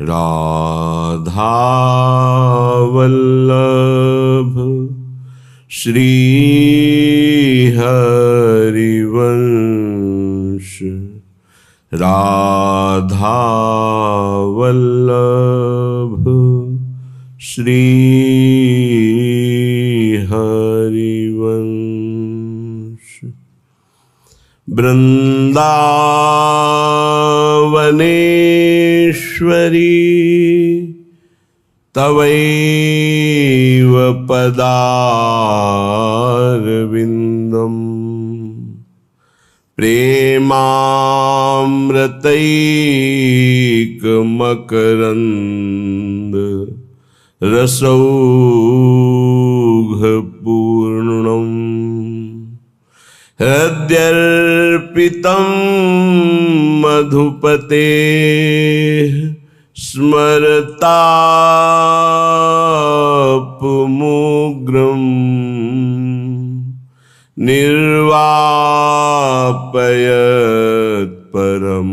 राधा वल्लभ श्री हरिवंश, राधा वल्लभ श्री हरिवंश। वृंदावनेश्वरी तवैव पदारविन्दम् प्रेमामृतैकमकरन्द रसौघपूर्णम् हृद्यर्पितं मधुपतेः स्मरतापमुग्रम् निर्वापयत् परम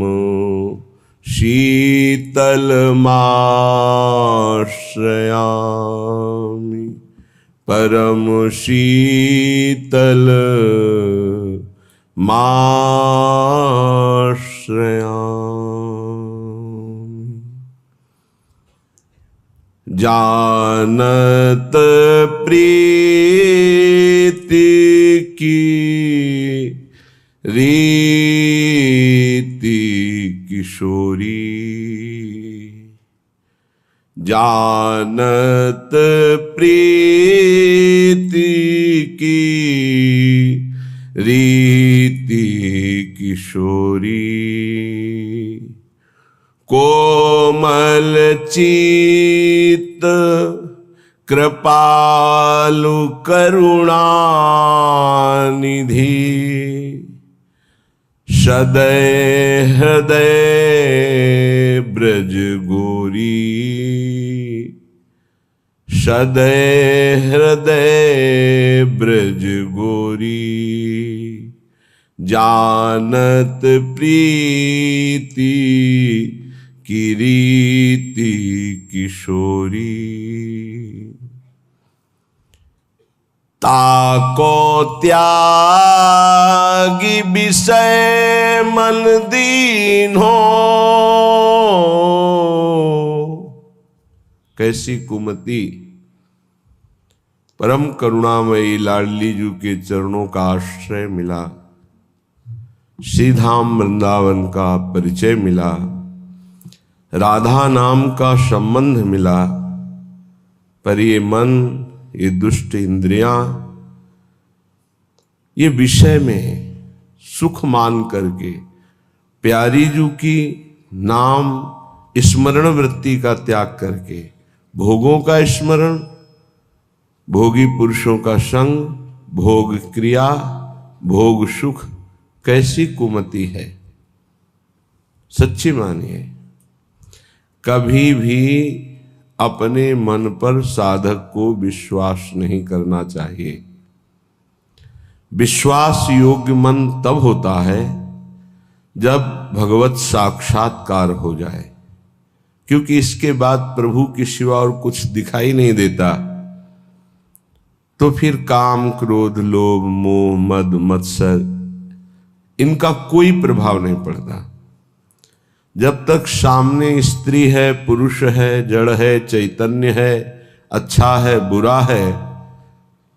शीतलमाश्रयामि, परम शीतलमाश्रयामि। जानत प्रीति की रीति किशोरी, जानत प्रीति की रीति किशोरी। कोमल चित्त कृपालु करुणानिधि, सदै हृदय ब्रज गोरी, सदै हृदय ब्रज गोरी। जानत प्रीति की रीति किशोरी। ताको त्यागी विषय मन दीन्हो, कैसी कुमति परम करुणामयी लाडली जू के चरणों का आश्रय मिला, श्री धाम वृंदावन का परिचय मिला, राधा नाम का संबंध मिला, पर ये मन, ये दुष्ट इंद्रियां, ये विषय में सुख मान करके प्यारी जू की नाम स्मरण वृत्ति का त्याग करके भोगों का स्मरण, भोगी पुरुषों का संग, भोग क्रिया, भोग सुख, कैसी कुमति है। सच्ची मानिए, कभी भी अपने मन पर साधक को विश्वास नहीं करना चाहिए। विश्वास योग्य मन तब होता है जब भगवत साक्षात्कार हो जाए, क्योंकि इसके बाद प्रभु के सिवा और कुछ दिखाई नहीं देता। तो फिर काम, क्रोध, लोभ, मोह, मद, मत्सर, इनका कोई प्रभाव नहीं पड़ता। जब तक सामने स्त्री है, पुरुष है, जड़ है, चैतन्य है, अच्छा है, बुरा है,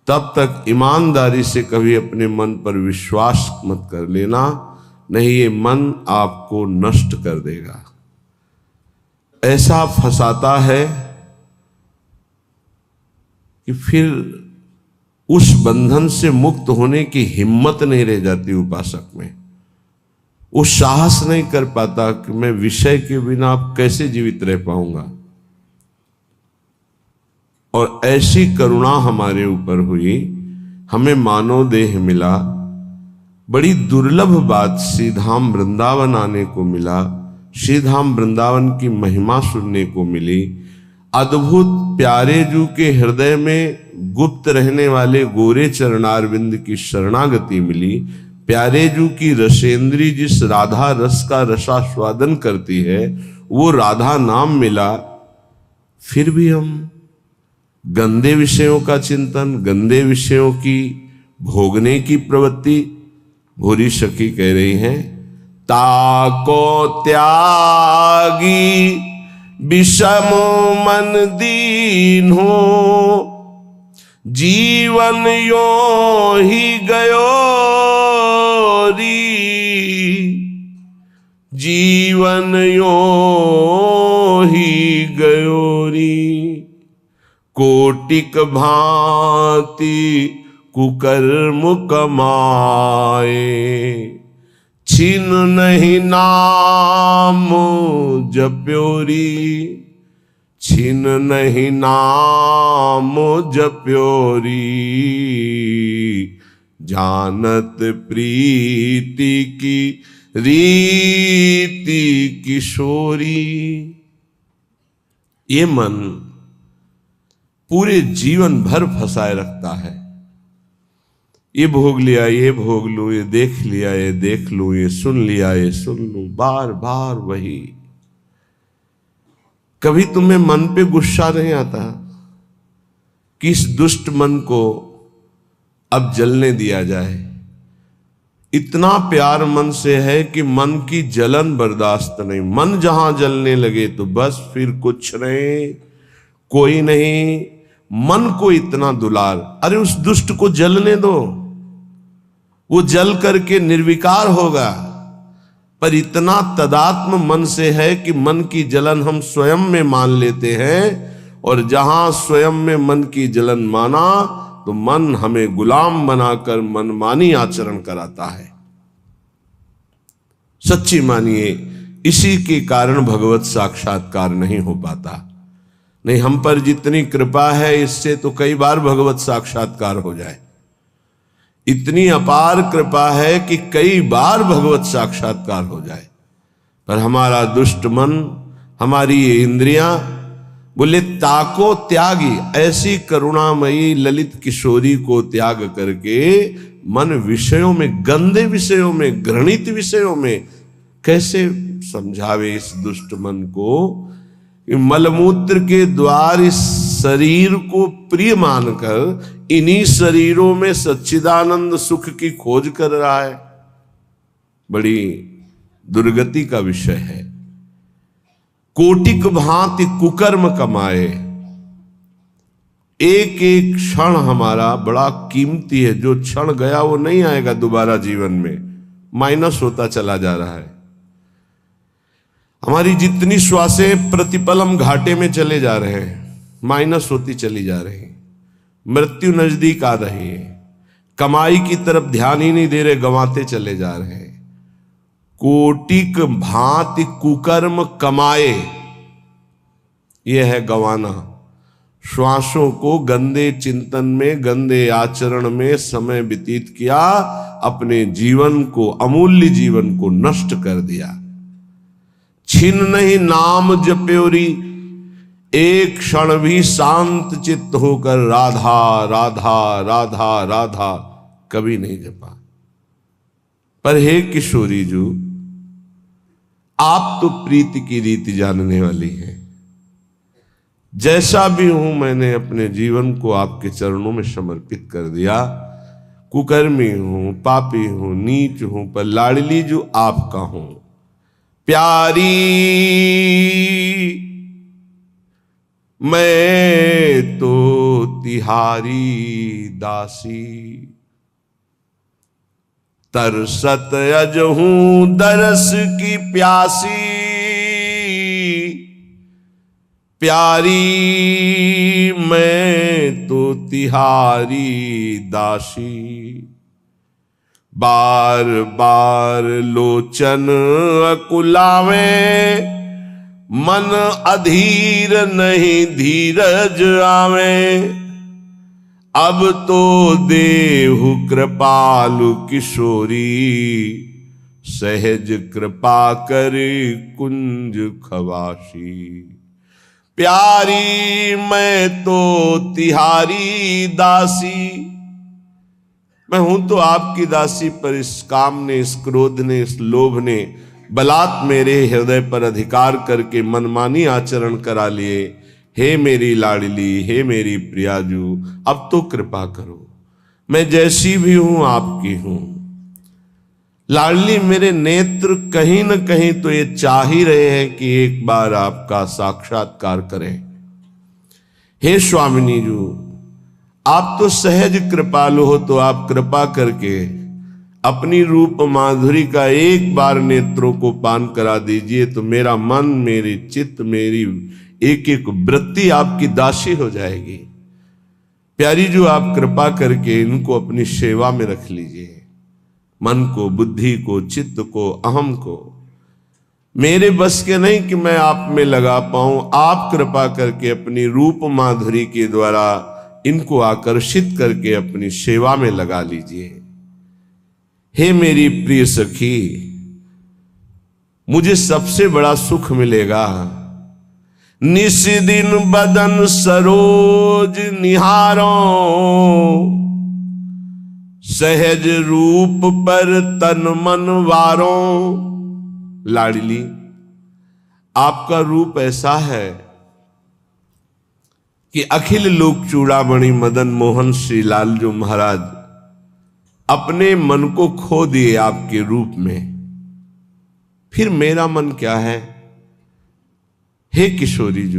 तब तक ईमानदारी से कभी अपने मन पर विश्वास मत कर लेना, नहीं ये मन आपको नष्ट कर देगा। ऐसा फंसाता है कि फिर उस बंधन से मुक्त होने की हिम्मत नहीं रह जाती उपासक में। वो साहस नहीं कर पाता कि मैं विषय के बिना अब कैसे जीवित रह पाऊंगा। और ऐसी करुणा हमारे ऊपर हुई, हमें मानव देह मिला, बड़ी दुर्लभ बात श्री धाम वृंदावन आने को मिला, श्री धाम वृंदावन की महिमा सुनने को मिली, अद्भुत प्यारे जू के हृदय में गुप्त रहने वाले गोरे चरणारविंद की शरणागति मिली, प्यारे जू की रसेंद्री जिस राधा रस का रसास्वादन करती है वो राधा नाम मिला, फिर भी हम गंदे विषयों का चिंतन, गंदे विषयों की भोगने की प्रवृत्ति। भूरी सखी कह रही हैं, ताको त्यागी विषम मन दीन हो, जीवन यो ही गयो री, जीवन यो ही गयो री। कोटिक भांति कुकर्म कमाए, छीन नहीं नाम जप्योरी, छीन नहीं नाम जप्योरी। जानत प्रीति की रीति किशोरी। ये मन पूरे जीवन भर फंसाए रखता है। ये भोग लिया, ये भोग लूं, ये देख लिया, ये देख लूं, ये सुन लिया, ये सुन लूं, बार बार वही। कभी तुम्हें मन पे गुस्सा नहीं आता कि इस दुष्ट मन को अब जलने दिया जाए? इतना प्यार मन से है कि मन की जलन बर्दाश्त नहीं। मन जहां जलने लगे तो बस फिर कुछ नहीं, कोई नहीं। मन को इतना दुलार, अरे उस दुष्ट को जलने दो, वो जल करके निर्विकार होगा। पर इतना तदात्म मन से है कि मन की जलन हम स्वयं में मान लेते हैं, और जहां स्वयं में मन की जलन माना तो मन हमें गुलाम बनाकर मनमानी आचरण कराता है। सच्ची मानिए, इसी के कारण भगवत साक्षात्कार नहीं हो पाता। नहीं, हम पर जितनी कृपा है इससे तो कई बार भगवत साक्षात्कार हो जाए। इतनी अपार कृपा है कि कई बार भगवत साक्षात्कार हो जाए, पर हमारा दुष्ट मन, हमारी ये इंद्रियां बोले ताको त्यागी। ऐसी करुणामयी ललित किशोरी को त्याग करके मन विषयों में, गंदे विषयों में, घृणित विषयों में कैसे समझावे इस दुष्ट मन को? मलमूत्र के द्वार इस शरीर को प्रिय मानकर इन्हीं शरीरों में सच्चिदानंद सुख की खोज कर रहा है। बड़ी दुर्गति का विषय है। कोटिक भांति कुकर्म कमाए। एक एक क्षण हमारा बड़ा कीमती है। जो क्षण गया वो नहीं आएगा दोबारा जीवन में, माइनस होता चला जा रहा है। हमारी जितनी श्वासें प्रतिपल हम घाटे में चले जा रहे हैं, माइनस होती चली जा रही। मृत्यु नजदीक आ रही है। कमाई की तरफ ध्यान ही नहीं दे रहे, गंवाते चले जा रहे हैं। कोटिक भांति कुकर्म कमाए, यह है गंवाना। श्वासों को गंदे चिंतन में, गंदे आचरण में समय व्यतीत किया, अपने जीवन को, अमूल्य जीवन को नष्ट कर दिया। छिन नहीं नाम जप्योरी, एक क्षण भी शांत चित्त होकर राधा राधा राधा राधा कभी नहीं जपा। पर हे किशोरी जी, आप तो प्रीति की रीति जानने वाली हैं। जैसा भी हूं, मैंने अपने जीवन को आपके चरणों में समर्पित कर दिया। कुकर्मी हूं, पापी हूं, नीच हूं, पर लाडली जो आपका हूं। प्यारी मैं तो तिहारी दासी, तरसत अज हूं दरस की प्यासी। प्यारी मैं तो तिहारी दासी, बार बार लोचन अकुलावे, मन अधीर नहीं धीरज आवे। अब तो देहु कृपालु किशोरी, सहज कृपा कर कुंज खवासी। प्यारी मैं तो तिहारी दासी, मैं हूं तो आपकी दासी, पर इस काम ने, इस क्रोध ने, इस लोभ ने बलात् मेरे हृदय पर अधिकार करके मनमानी आचरण करा लिए। हे मेरी लाडली, हे मेरी प्रियाजू, अब तो कृपा करो, मैं जैसी भी हूं आपकी हूं। लाडली, मेरे नेत्र कहीं न कहीं तो ये चाह ही रहे हैं कि एक बार आपका साक्षात्कार करें। हे स्वामिनी जी, आप तो सहज कृपालु हो, तो आप कृपा करके अपनी रूप माधुरी का एक बार नेत्रों को पान करा दीजिए, तो मेरा मन, मेरी चित्त, मेरी एक एक वृत्ति आपकी दासी हो जाएगी। प्यारी जो, आप कृपा करके इनको अपनी सेवा में रख लीजिए, मन को, बुद्धि को, चित्त को, अहम को। मेरे बस के नहीं कि मैं आप में लगा पाऊं, आप कृपा करके अपनी रूप माधुरी के द्वारा इनको आकर्षित करके अपनी सेवा में लगा लीजिए। हे मेरी प्रिय सखी, मुझे सबसे बड़ा सुख मिलेगा निस दिन बदन सरोज निहारो, सहज रूप पर तन मन वारो। लाडली, आपका रूप ऐसा है कि अखिल लोक चूड़ामणि मदन मोहन श्री लाल जो महाराज अपने मन को खो दिए आपके रूप में, फिर मेरा मन क्या है? हे किशोरी जी,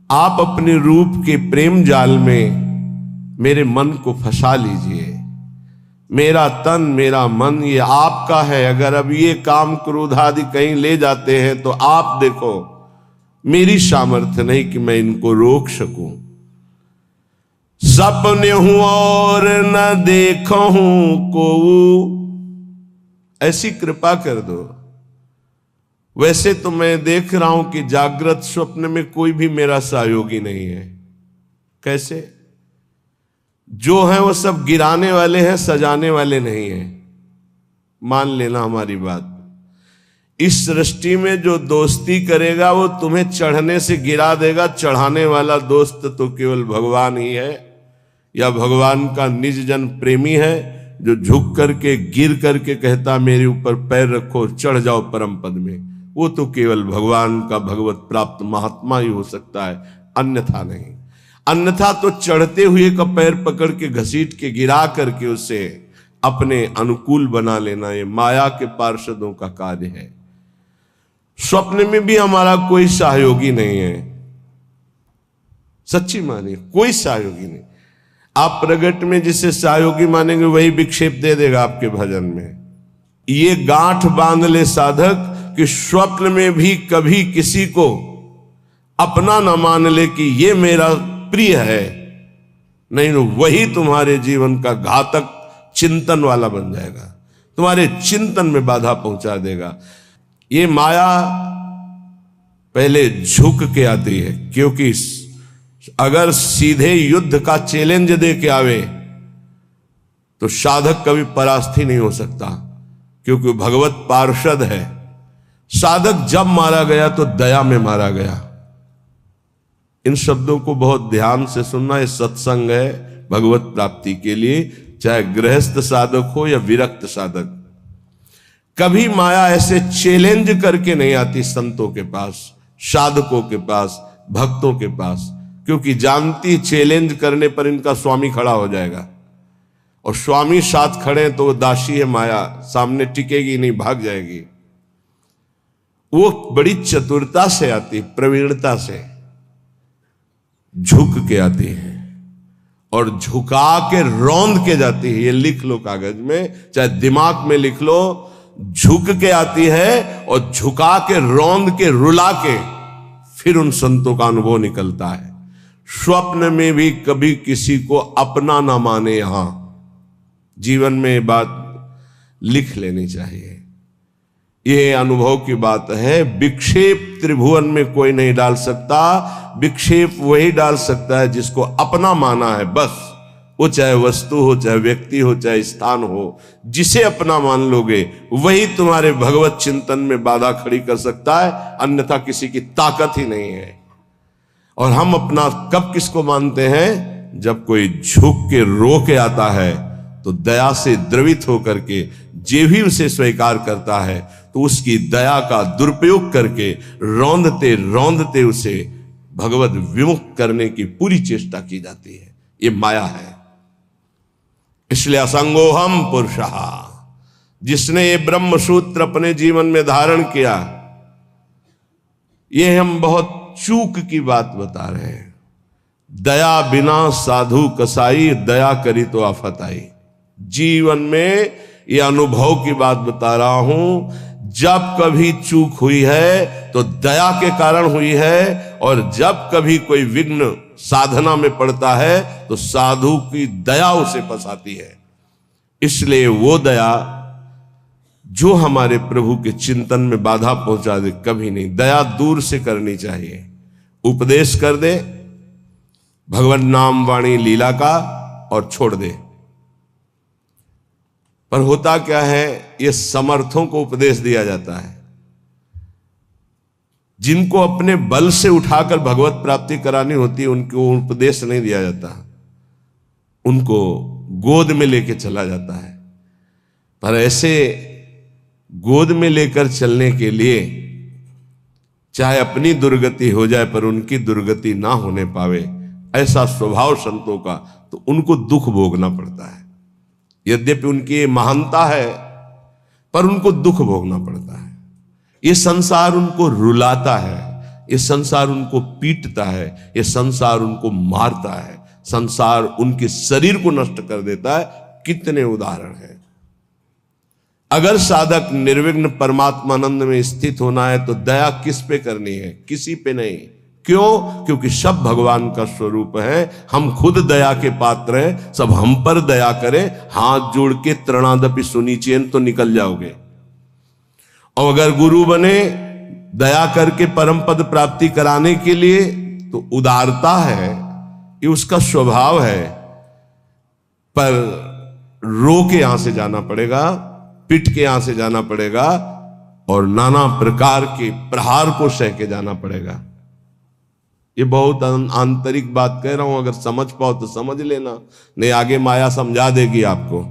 आप अपने रूप के प्रेम जाल में मेरे मन को फंसा लीजिए। मेरा तन, मेरा मन ये आपका है। अगर अब ये काम क्रोध आदि कहीं ले जाते हैं तो आप देखो, मेरी सामर्थ्य नहीं कि मैं इनको रोक सकूं। सपने हूं और न देखो हूं को, ऐसी कृपा कर दो। वैसे तो मैं देख रहा हूं कि जागृत स्वप्न में कोई भी मेरा सहयोगी नहीं है। कैसे? जो है वो सब गिराने वाले हैं, सजाने वाले नहीं हैं। मान लेना हमारी बात। इस सृष्टि में जो दोस्ती करेगा वो तुम्हें चढ़ने से गिरा देगा। चढ़ाने वाला दोस्त तो केवल भगवान ही है, या भगवान का निज जन प्रेमी है, जो झुक करके गिर करके कहता मेरे ऊपर पैर रखो, चढ़ जाओ परम पद में। वो तो केवल भगवान का भगवत प्राप्त महात्मा ही हो सकता है, अन्यथा नहीं। अन्यथा तो चढ़ते हुए का पैर पकड़ के घसीट के गिरा करके उसे अपने अनुकूल बना लेना, ये माया के पार्षदों का कार्य है। स्वप्न में भी हमारा कोई सहयोगी नहीं है, सच्ची मानिए, कोई सहयोगी नहीं। आप प्रगट में जिसे सहयोगी मानेंगे वही विक्षेप दे देगा आपके भजन में। ये गांठ बांध ले साधक कि स्वप्न में भी कभी किसी को अपना न मान ले कि ये मेरा प्रिय है, नहीं तो वही तुम्हारे जीवन का घातक चिंतन वाला बन जाएगा, तुम्हारे चिंतन में बाधा पहुंचा देगा। ये माया पहले झुक के आती है, क्योंकि अगर सीधे युद्ध का चैलेंज दे के आवे तो साधक कभी परास्त ही नहीं हो सकता, क्योंकि भगवत पार्षद है। साधक जब मारा गया तो दया में मारा गया। इन शब्दों को बहुत ध्यान से सुनना। ये सत्संग है भगवत प्राप्ति के लिए, चाहे गृहस्थ साधक हो या विरक्त साधक। कभी माया ऐसे चैलेंज करके नहीं आती संतों के पास, साधकों के पास, भक्तों के पास, क्योंकि जानती चैलेंज करने पर इनका स्वामी खड़ा हो जाएगा, और स्वामी साथ खड़े तो वो दासी है माया, सामने टिकेगी नहीं, भाग जाएगी। वो बड़ी चतुरता से आती, प्रवीणता से झुक के आती है और झुका के रौंद के जाती है। ये लिख लो कागज में, चाहे दिमाग में लिख लो। झुक के आती है और झुका के रौंद के रुला के फिर उन संतों का अनुभव निकलता है। स्वप्न में भी कभी किसी को अपना ना माने। यहां जीवन में ये बात लिख लेनी चाहिए। ये अनुभव की बात है। विक्षेप त्रिभुवन में कोई नहीं डाल सकता। विक्षेप वही डाल सकता है जिसको अपना माना है, बस। वो चाहे वस्तु हो, चाहे व्यक्ति हो, चाहे स्थान हो, जिसे अपना मान लोगे वही तुम्हारे भगवत चिंतन में बाधा खड़ी कर सकता है, अन्यथा किसी की ताकत ही नहीं है। और हम अपना कब किसको मानते हैं? जब कोई झुक के रो के आता है तो दया से द्रवित होकर के जे भी उसे स्वीकार करता है तो उसकी दया का दुरुपयोग करके रौंदते रौंदते उसे भगवत विमुख करने की पूरी चेष्टा की जाती है। ये माया है। इसलिए असंगोहम पुरुषः, जिसने ये ब्रह्म सूत्र अपने जीवन में धारण किया, ये हम बहुत चूक की बात बता रहे हैं। दया बिना साधु कसाई, दया करी तो आफत आई। जीवन में ये अनुभव की बात बता रहा हूं। जब कभी चूक हुई है तो दया के कारण हुई है, और जब कभी कोई विघ्न साधना में पड़ता है तो साधु की दया उसे फंसाती है। इसलिए वो दया जो हमारे प्रभु के चिंतन में बाधा पहुंचा दे, कभी नहीं। दया दूर से करनी चाहिए। उपदेश कर दे भगवान नाम वाणी लीला का और छोड़ दे। पर होता क्या है, ये समर्थों को उपदेश दिया जाता है। जिनको अपने बल से उठाकर भगवत प्राप्ति करानी होती है, उनको उपदेश नहीं दिया जाता, उनको गोद में लेके चला जाता है। पर ऐसे गोद में लेकर चलने के लिए चाहे अपनी दुर्गति हो जाए पर उनकी दुर्गति ना होने पावे, ऐसा स्वभाव संतों का, तो उनको दुख भोगना पड़ता है। यद्यपि उनकी महानता है पर उनको दुख भोगना पड़ता है। ये संसार उनको रुलाता है, ये संसार उनको पीटता है, ये संसार उनको मारता है, संसार उनके शरीर को नष्ट कर देता है। कितने उदाहरण हैं। अगर साधक निर्विघ्न परमात्मानंद में स्थित होना है तो दया किस पे करनी है? किसी पे नहीं। क्यों? क्योंकि सब भगवान का स्वरूप है। हम खुद दया के पात्र हैं। सब हम पर दया करें, हाथ जोड़ के तृणादपि सुनीचेन तो निकल जाओगे। और अगर गुरु बने दया करके परम पद प्राप्ति कराने के लिए, तो उदारता है, ये उसका स्वभाव है। पर रो के यहां से जाना पड़ेगा, पिट के यहां से जाना पड़ेगा, और नाना प्रकार के प्रहार को सह के जाना पड़ेगा। ये बहुत आंतरिक बात कह रहा हूं, अगर समझ पाओ तो समझ लेना, नहीं आगे माया समझा देगी आपको।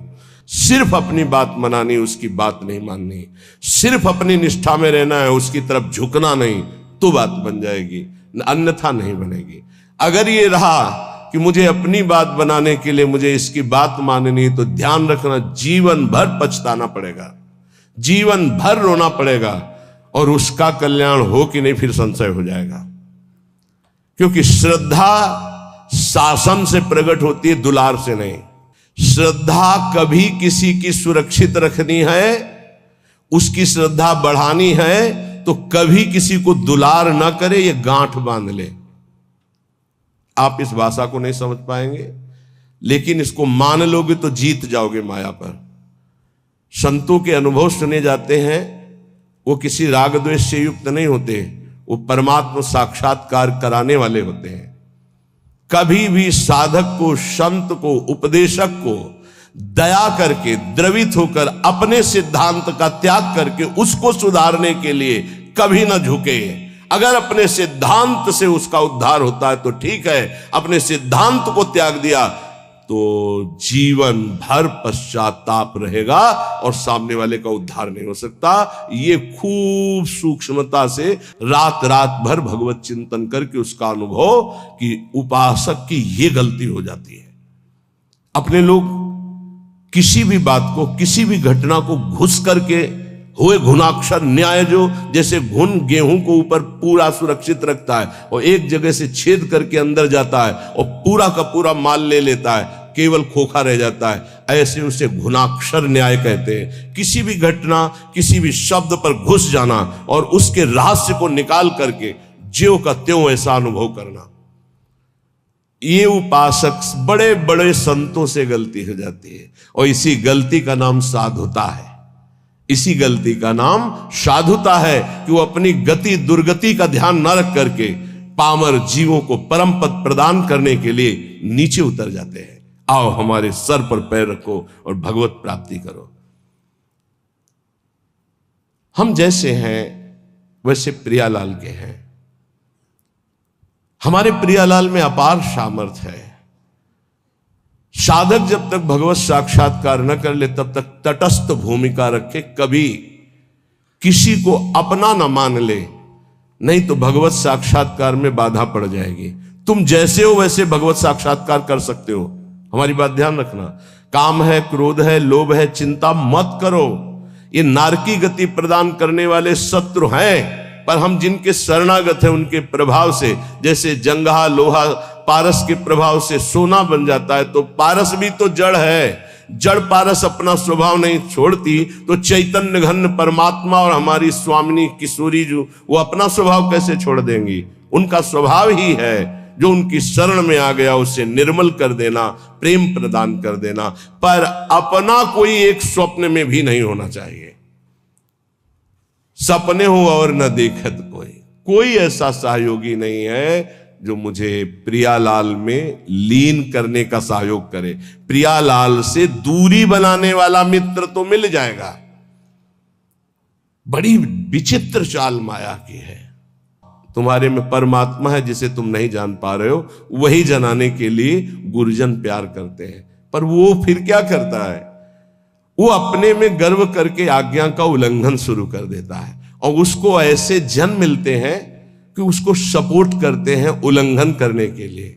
सिर्फ अपनी बात मनानी, उसकी बात नहीं माननी। सिर्फ अपनी निष्ठा में रहना है, उसकी तरफ झुकना नहीं, तो बात बन जाएगी, अन्यथा नहीं बनेगी। अगर ये रहा कि मुझे अपनी बात बनाने के लिए मुझे इसकी बात माननी, तो ध्यान रखना जीवन भर पछताना पड़ेगा, जीवन भर रोना पड़ेगा, और उसका कल्याण हो कि नहीं फिर संशय हो जाएगा। क्योंकि श्रद्धा शासन से प्रकट होती है, दुलार से नहीं। श्रद्धा कभी किसी की सुरक्षित रखनी है, उसकी श्रद्धा बढ़ानी है, तो कभी किसी को दुलार ना करे, ये गांठ बांध ले। आप इस भाषा को नहीं समझ पाएंगे, लेकिन इसको मान लोगे तो जीत जाओगे माया पर। संतों के अनुभव सुने जाते हैं, वो किसी राग द्वेष से युक्त नहीं होते, वो परमात्मा साक्षात्कार कराने वाले होते हैं। कभी भी साधक को, संत को, उपदेशक को दया करके, द्रवित होकर, अपने सिद्धांत का त्याग करके उसको सुधारने के लिए कभी ना झुके। अगर अपने सिद्धांत से उसका उद्धार होता है तो ठीक है, अपने सिद्धांत को त्याग दिया तो जीवन भर पश्चाताप रहेगा और सामने वाले का उद्धार नहीं हो सकता। ये खूब सूक्ष्मता से रात रात भर भगवत चिंतन करके उसका अनुभव कि उपासक की ये गलती हो जाती है। अपने लोग किसी भी बात को, किसी भी घटना को घुस करके हुए घुनाक्षर न्याय, जो जैसे घुन गेहूं को ऊपर पूरा सुरक्षित रखता है और एक जगह से छेद करके अंदर जाता है और पूरा का पूरा माल ले लेता है, केवल खोखा रह जाता है, ऐसे उसे घुनाक्षर न्याय कहते हैं। किसी भी घटना, किसी भी शब्द पर घुस जाना और उसके रहस्य को निकाल करके ज्यों का त्यों ऐसा अनुभव करना, ये उपासक बड़े बड़े संतों से गलती हो जाती है। और इसी गलती का नाम साधुता है। इसी गलती का नाम साधुता है कि वो अपनी गति दुर्गति का ध्यान न रख करके पामर जीवों को परम पद प्रदान करने के लिए नीचे उतर जाते हैं। आओ हमारे सर पर पैर रखो और भगवत प्राप्ति करो। हम जैसे हैं वैसे प्रियालाल के हैं। हमारे प्रियालाल में अपार सामर्थ्य है। साधक जब तक भगवत साक्षात्कार न कर ले तब तक तटस्थ भूमिका रखे, कभी किसी को अपना ना मान ले, नहीं तो भगवत साक्षात्कार में बाधा पड़ जाएगी। तुम जैसे हो वैसे भगवत साक्षात्कार कर सकते हो। हमारी बात ध्यान रखना। काम है, क्रोध है, लोभ है, चिंता मत करो। ये नारकी गति प्रदान करने वाले शत्रु हैं, पर हम जिनके शरणागत हैं उनके प्रभाव से, जैसे जंगहा लोहा पारस के प्रभाव से सोना बन जाता है, तो पारस भी तो जड़ है। जड़ पारस अपना स्वभाव नहीं छोड़ती, तो चैतन्य घन परमात्मा और हमारी स्वामिनी किशोरी जो, वो अपना स्वभाव कैसे छोड़ देंगी? उनका स्वभाव ही है जो उनकी शरण में आ गया उसे निर्मल कर देना, प्रेम प्रदान कर देना। पर अपना कोई एक स्वप्न में भी नहीं होना चाहिए। सपने हो और न देखत कोई ऐसा सहयोगी नहीं है जो मुझे प्रियालाल में लीन करने का सहयोग करे। प्रियालाल से दूरी बनाने वाला मित्र तो मिल जाएगा। बड़ी विचित्र चाल माया की है। तुम्हारे में परमात्मा है जिसे तुम नहीं जान पा रहे हो, वही जनाने के लिए गुरुजन प्यार करते हैं। पर वो फिर क्या करता है? वो अपने में गर्व करके आज्ञा का उल्लंघन शुरू कर देता है, और उसको ऐसे जन मिलते हैं कि उसको सपोर्ट करते हैं उल्लंघन करने के लिए।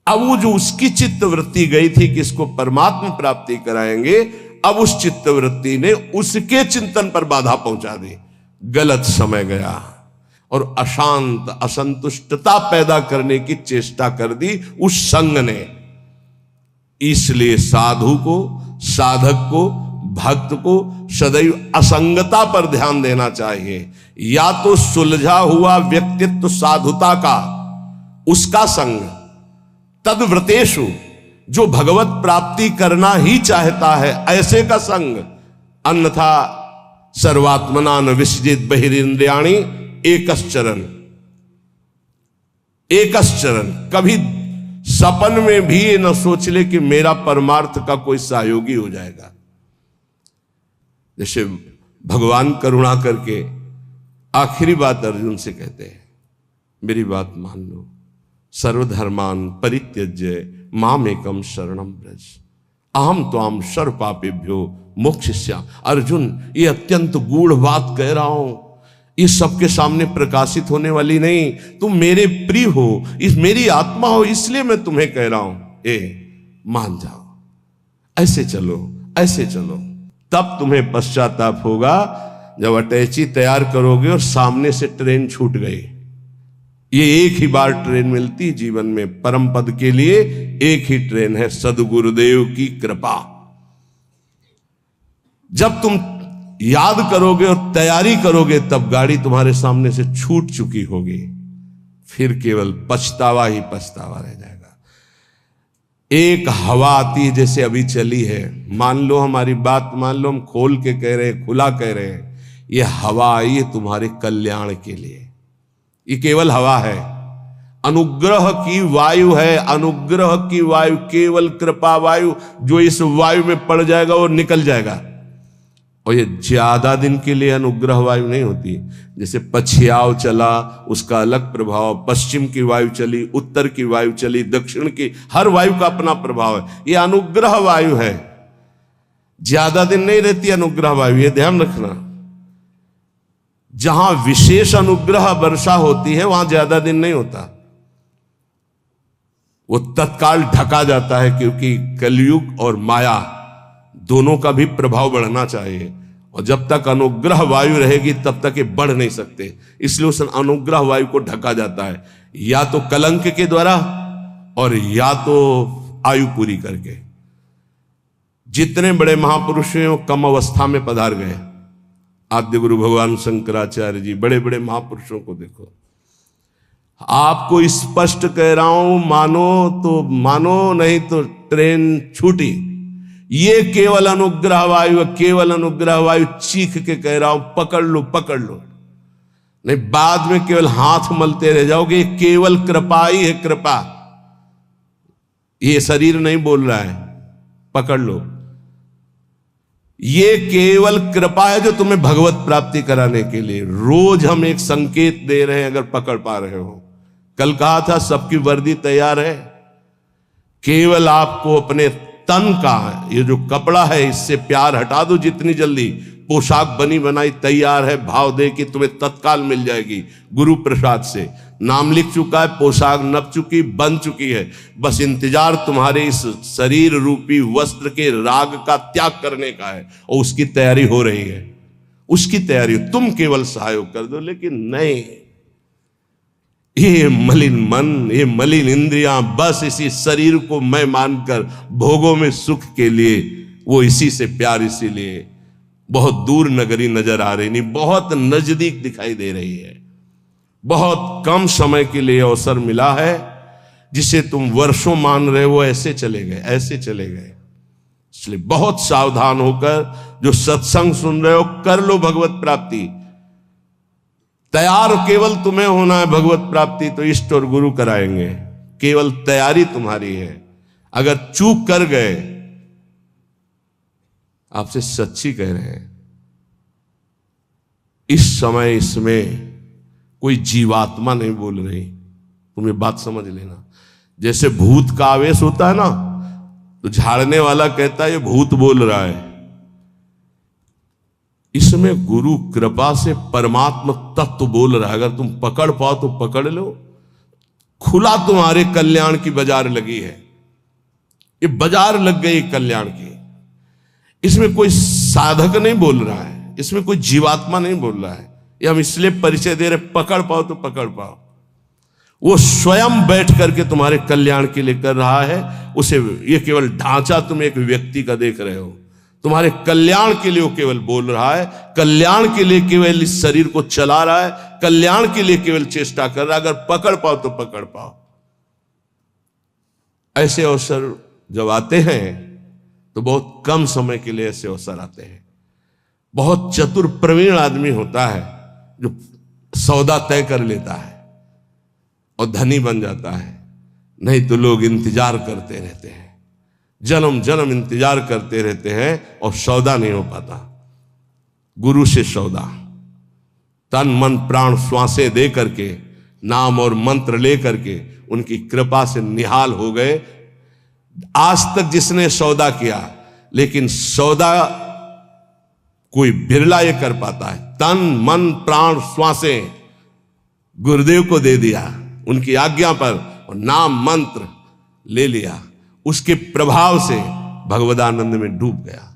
अब वो जो उसकी चित्तवृत्ति गई थी कि इसको परमात्मा प्राप्ति कराएंगे, अब उस चित्तवृत्ति ने उसके चिंतन पर बाधा पहुंचा दी। गलत समय गया और अशांत असंतुष्टता पैदा करने की चेष्टा कर दी उस संग ने। इसलिए साधु को, साधक को, भक्त को सदैव असंगता पर ध्यान देना चाहिए। या तो सुलझा हुआ व्यक्तित्व साधुता का, उसका संग, तद्व्रतेषु जो भगवत प्राप्ति करना ही चाहता है ऐसे का संग, अन्यथा सर्वात्मना न विसजित बहिरिंद्रियाणि एकश्चरण। एकश्चरण कभी सपन में भी न सोच ले कि मेरा परमार्थ का कोई सहयोगी हो जाएगा। जैसे भगवान करुणा करके आखिरी बात अर्जुन से कहते हैं, मेरी बात मान लो, सर्वधर्मान परित्यज्य मामेकम शरणम व्रज अहम त्वाम सर्व पापेभ्यो मोक्षयिष्यामि। अर्जुन, ये अत्यंत गूढ़ बात कह रहा हूं, ये सबके सामने प्रकाशित होने वाली नहीं। तुम मेरे प्रिय हो, इस मेरी आत्मा हो, इसलिए मैं तुम्हें कह रहा हूं, मान जाओ, ऐसे चलो, ऐसे चलो। तब तुम्हें पश्चाताप होगा जब अटैची तैयार करोगे और सामने से ट्रेन छूट गई। ये एक ही बार ट्रेन मिलती जीवन में, परम पद के लिए एक ही ट्रेन है, सद्गुरुदेव की कृपा। जब तुम याद करोगे और तैयारी करोगे, तब गाड़ी तुम्हारे सामने से छूट चुकी होगी। फिर केवल पछतावा ही पछतावा रह जाएगा। एक हवा आती है जैसे अभी चली है, मान लो हमारी बात मान लो, हम खोल के कह रहे हैं, खुला कह रहे हैं, ये हवा आई है तुम्हारे कल्याण के लिए। ये केवल हवा है, अनुग्रह की वायु है, अनुग्रह की वायु, केवल कृपा वायु। जो इस वायु में पड़ जाएगा वो निकल जाएगा। और ये ज्यादा दिन के लिए अनुग्रह वायु नहीं होती। जैसे पछियाव चला, उसका अलग प्रभाव, पश्चिम की वायु चली, उत्तर की वायु चली, दक्षिण की, हर वायु का अपना प्रभाव है। ये अनुग्रह वायु है, ज्यादा दिन नहीं रहती अनुग्रह वायु, ये ध्यान रखना। जहां विशेष अनुग्रह वर्षा होती है वहां ज्यादा दिन नहीं होता, वो तत्काल ढका जाता है, क्योंकि कलयुग और माया दोनों का भी प्रभाव बढ़ना चाहिए। और जब तक अनुग्रह वायु रहेगी तब तक ये बढ़ नहीं सकते, इसलिए उस अनुग्रह वायु को ढका जाता है, या तो कलंक के द्वारा और या तो आयु पूरी करके। जितने बड़े महापुरुष हैं वो कम अवस्था में पधार गए। आद्य गुरु भगवान शंकराचार्य जी, बड़े बड़े महापुरुषों को देखो। आपको स्पष्ट कह रहा हूं, मानो तो मानो, नहीं तो ट्रेन छूटी। ये केवल अनुग्रह वायु, केवल अनुग्रह वायु, चीख के कह रहा हूं, पकड़ लो, पकड़ लो, नहीं बाद में केवल हाथ मलते रह जाओगे। केवल कृपा ही है, कृपा। ये शरीर नहीं बोल रहा है, पकड़ लो। ये केवल कृपा है जो तुम्हें भगवत प्राप्ति कराने के लिए। रोज हम एक संकेत दे रहे हैं, अगर पकड़ पा रहे हो। कल कहा था सबकी वर्दी तैयार है, केवल आपको अपने तन का ये जो कपड़ा है इससे प्यार हटा दो जितनी जल्दी, पोशाक बनी बनाई तैयार है, भाव दे कि तुम्हें तत्काल मिल जाएगी गुरु प्रसाद से। नाम लिख चुका है, पोशाक नप चुकी, बन चुकी है, बस इंतजार तुम्हारे इस शरीर रूपी वस्त्र के राग का त्याग करने का है और उसकी तैयारी हो रही है। उसकी तैयारी तुम केवल सहयोग कर दो। लेकिन नहीं, ये मलिन मन, ये मलिन इंद्रियां बस इसी शरीर को मैं मानकर भोगों में सुख के लिए, वो इसी से प्यार, इसीलिए बहुत दूर नगरी नजर आ रही नहीं, बहुत नजदीक दिखाई दे रही है। बहुत कम समय के लिए अवसर मिला है, जिसे तुम वर्षों मान रहे हो, ऐसे चले गए, ऐसे चले गए। इसलिए बहुत सावधान होकर जो सत्संग सुन रहे हो, कर लो भगवत प्राप्ति। तैयार केवल तुम्हें होना है भगवत प्राप्ति, तो इष्ट और गुरु कराएंगे। केवल तैयारी तुम्हारी है। अगर चूक कर गए, आपसे सच्ची कह रहे हैं, इस समय इसमें कोई जीवात्मा नहीं बोल रही। तुम ये बात समझ लेना। जैसे भूत का आवेश होता है ना, तो झाड़ने वाला कहता है ये भूत बोल रहा है। इसमें गुरु कृपा से परमात्मा तत्व बोल रहा है। अगर तुम पकड़ पाओ तो पकड़ लो। खुला तुम्हारे कल्याण की बाजार लगी है, ये बाजार लग गई कल्याण की। इसमें कोई साधक नहीं बोल रहा है, इसमें कोई जीवात्मा नहीं बोल रहा है। ये हम इसलिए परिचय दे रहे, पकड़ पाओ तो पकड़ पाओ। वो स्वयं बैठ करके तुम्हारे कल्याण के लिए कर रहा है। उसे, ये केवल ढांचा तुम एक व्यक्ति का देख रहे हो, तुम्हारे कल्याण के लिए वो केवल बोल रहा है। कल्याण के लिए केवल इस शरीर को चला रहा है, कल्याण के लिए केवल चेष्टा कर रहा है। अगर पकड़ पाओ तो पकड़ पाओ। ऐसे अवसर जब आते हैं तो बहुत कम समय के लिए ऐसे अवसर आते हैं। बहुत चतुर प्रवीण आदमी होता है जो सौदा तय कर लेता है और धनी बन जाता है। नहीं तो लोग इंतजार करते रहते हैं, जन्म जन्म इंतजार करते रहते हैं और सौदा नहीं हो पाता। गुरु से सौदा, तन मन प्राण श्वासें दे करके, नाम और मंत्र ले करके उनकी कृपा से निहाल हो गए। आज तक जिसने सौदा किया, लेकिन सौदा कोई बिरला ये कर पाता है। तन मन प्राण श्वासें गुरुदेव को दे दिया उनकी आज्ञा पर, और नाम मंत्र ले लिया, उसके प्रभाव से भगवदानंद में डूब गया।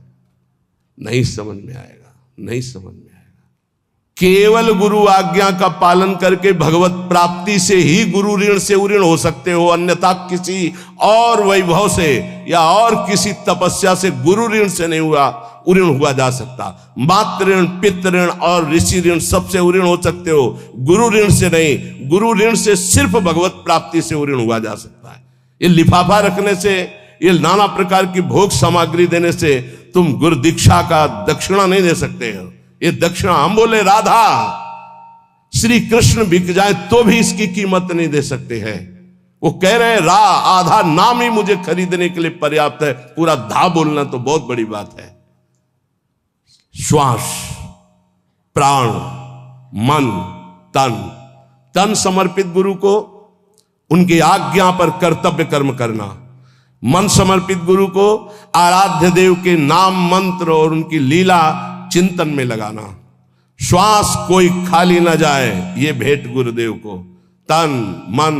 नहीं समझ में आएगा, नहीं समझ में आएगा। केवल गुरु आज्ञा का पालन करके भगवत प्राप्ति से ही गुरु ऋण से उऋण हो सकते हो। अन्यथा किसी और वैभव से या और किसी तपस्या से गुरु ऋण से नहीं उऋण हुआ जा सकता। मातृ ऋण, पितृ ऋण और ऋषि ऋण सबसे उऋण हो सकते हो, गुरु ऋण से नहीं। गुरु ऋण से सिर्फ भगवत प्राप्ति से उऋण हुआ जा सकता है। ये लिफाफा रखने से, ये नाना प्रकार की भोग सामग्री देने से तुम गुरु दीक्षा का दक्षिणा नहीं दे सकते हो। ये दक्षिणा, हम बोले राधा श्री कृष्ण बिक जाए तो भी इसकी कीमत नहीं दे सकते हैं। वो कह रहे हैं आधा नाम ही मुझे खरीदने के लिए पर्याप्त है, पूरा धा बोलना तो बहुत बड़ी बात है। श्वास, प्राण, मन, तन समर्पित गुरु को, उनकी आज्ञा पर कर्तव्य कर्म करना। मन समर्पित गुरु को आराध्य देव के नाम मंत्र और उनकी लीला चिंतन में लगाना। श्वास कोई खाली ना जाए, ये भेंट गुरुदेव को। तन मन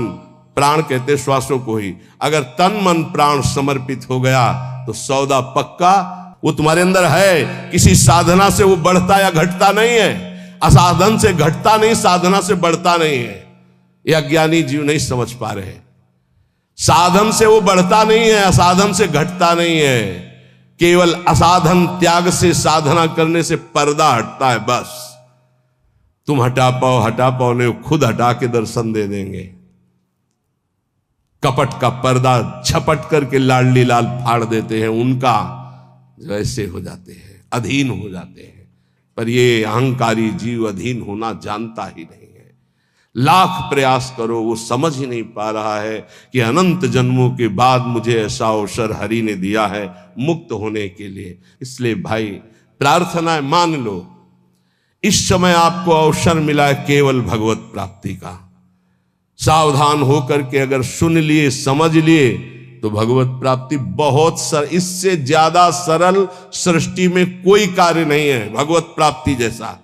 प्राण कहते श्वासों को ही। अगर तन मन प्राण समर्पित हो गया तो सौदा पक्का। वो तुम्हारे अंदर है, किसी साधना से वो बढ़ता या घटता नहीं है। असाधन से घटता नहीं, साधना से बढ़ता नहीं है। ये अज्ञानी जीव नहीं समझ पा रहे। साधन से वो बढ़ता नहीं है, असाधन से घटता नहीं है। केवल असाधन त्याग से साधना करने से पर्दा हटता है। बस तुम हटा पाओ नहीं, खुद हटा के दर्शन दे देंगे। कपट का पर्दा झपट करके लाडली लाल फाड़ देते हैं, उनका जो ऐसे हो जाते हैं, अधीन हो जाते हैं। पर ये अहंकारी जीव अधीन होना जानता ही नहीं है। लाख प्रयास करो, वो समझ ही नहीं पा रहा है कि अनंत जन्मों के बाद मुझे ऐसा अवसर हरि ने दिया है मुक्त होने के लिए। इसलिए भाई प्रार्थना है, मान लो इस समय आपको अवसर मिला है केवल भगवत प्राप्ति का। सावधान होकर के अगर सुन लिए, समझ लिए, तो भगवत प्राप्ति बहुत इससे ज्यादा सरल सृष्टि में कोई कार्य नहीं है भगवत प्राप्ति जैसा।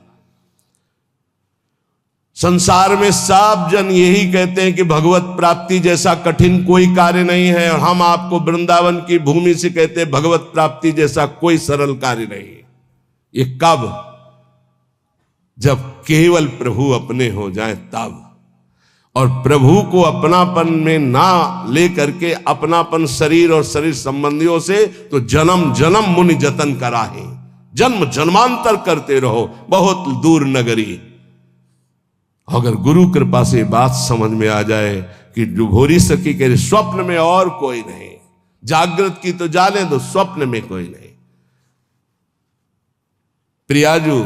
संसार में सब जन यही कहते हैं कि भगवत प्राप्ति जैसा कठिन कोई कार्य नहीं है, और हम आपको वृंदावन की भूमि से कहते हैं भगवत प्राप्ति जैसा कोई सरल कार्य नहीं है। ये कब? जब केवल प्रभु अपने हो जाएं तब, और प्रभु को अपनापन में ना लेकर के अपनापन शरीर और शरीर संबंधियों से तो जन्म जन्म मुनि जतन कराहे, जन्म जन्मांतर करते रहो बहुत दूर नगरी। अगर गुरु कृपा से बात समझ में आ जाए कि भोरी सखी के स्वप्न में और कोई नहीं, जागृत की तो जाने दो, स्वप्न में कोई नहीं। प्रियाजू,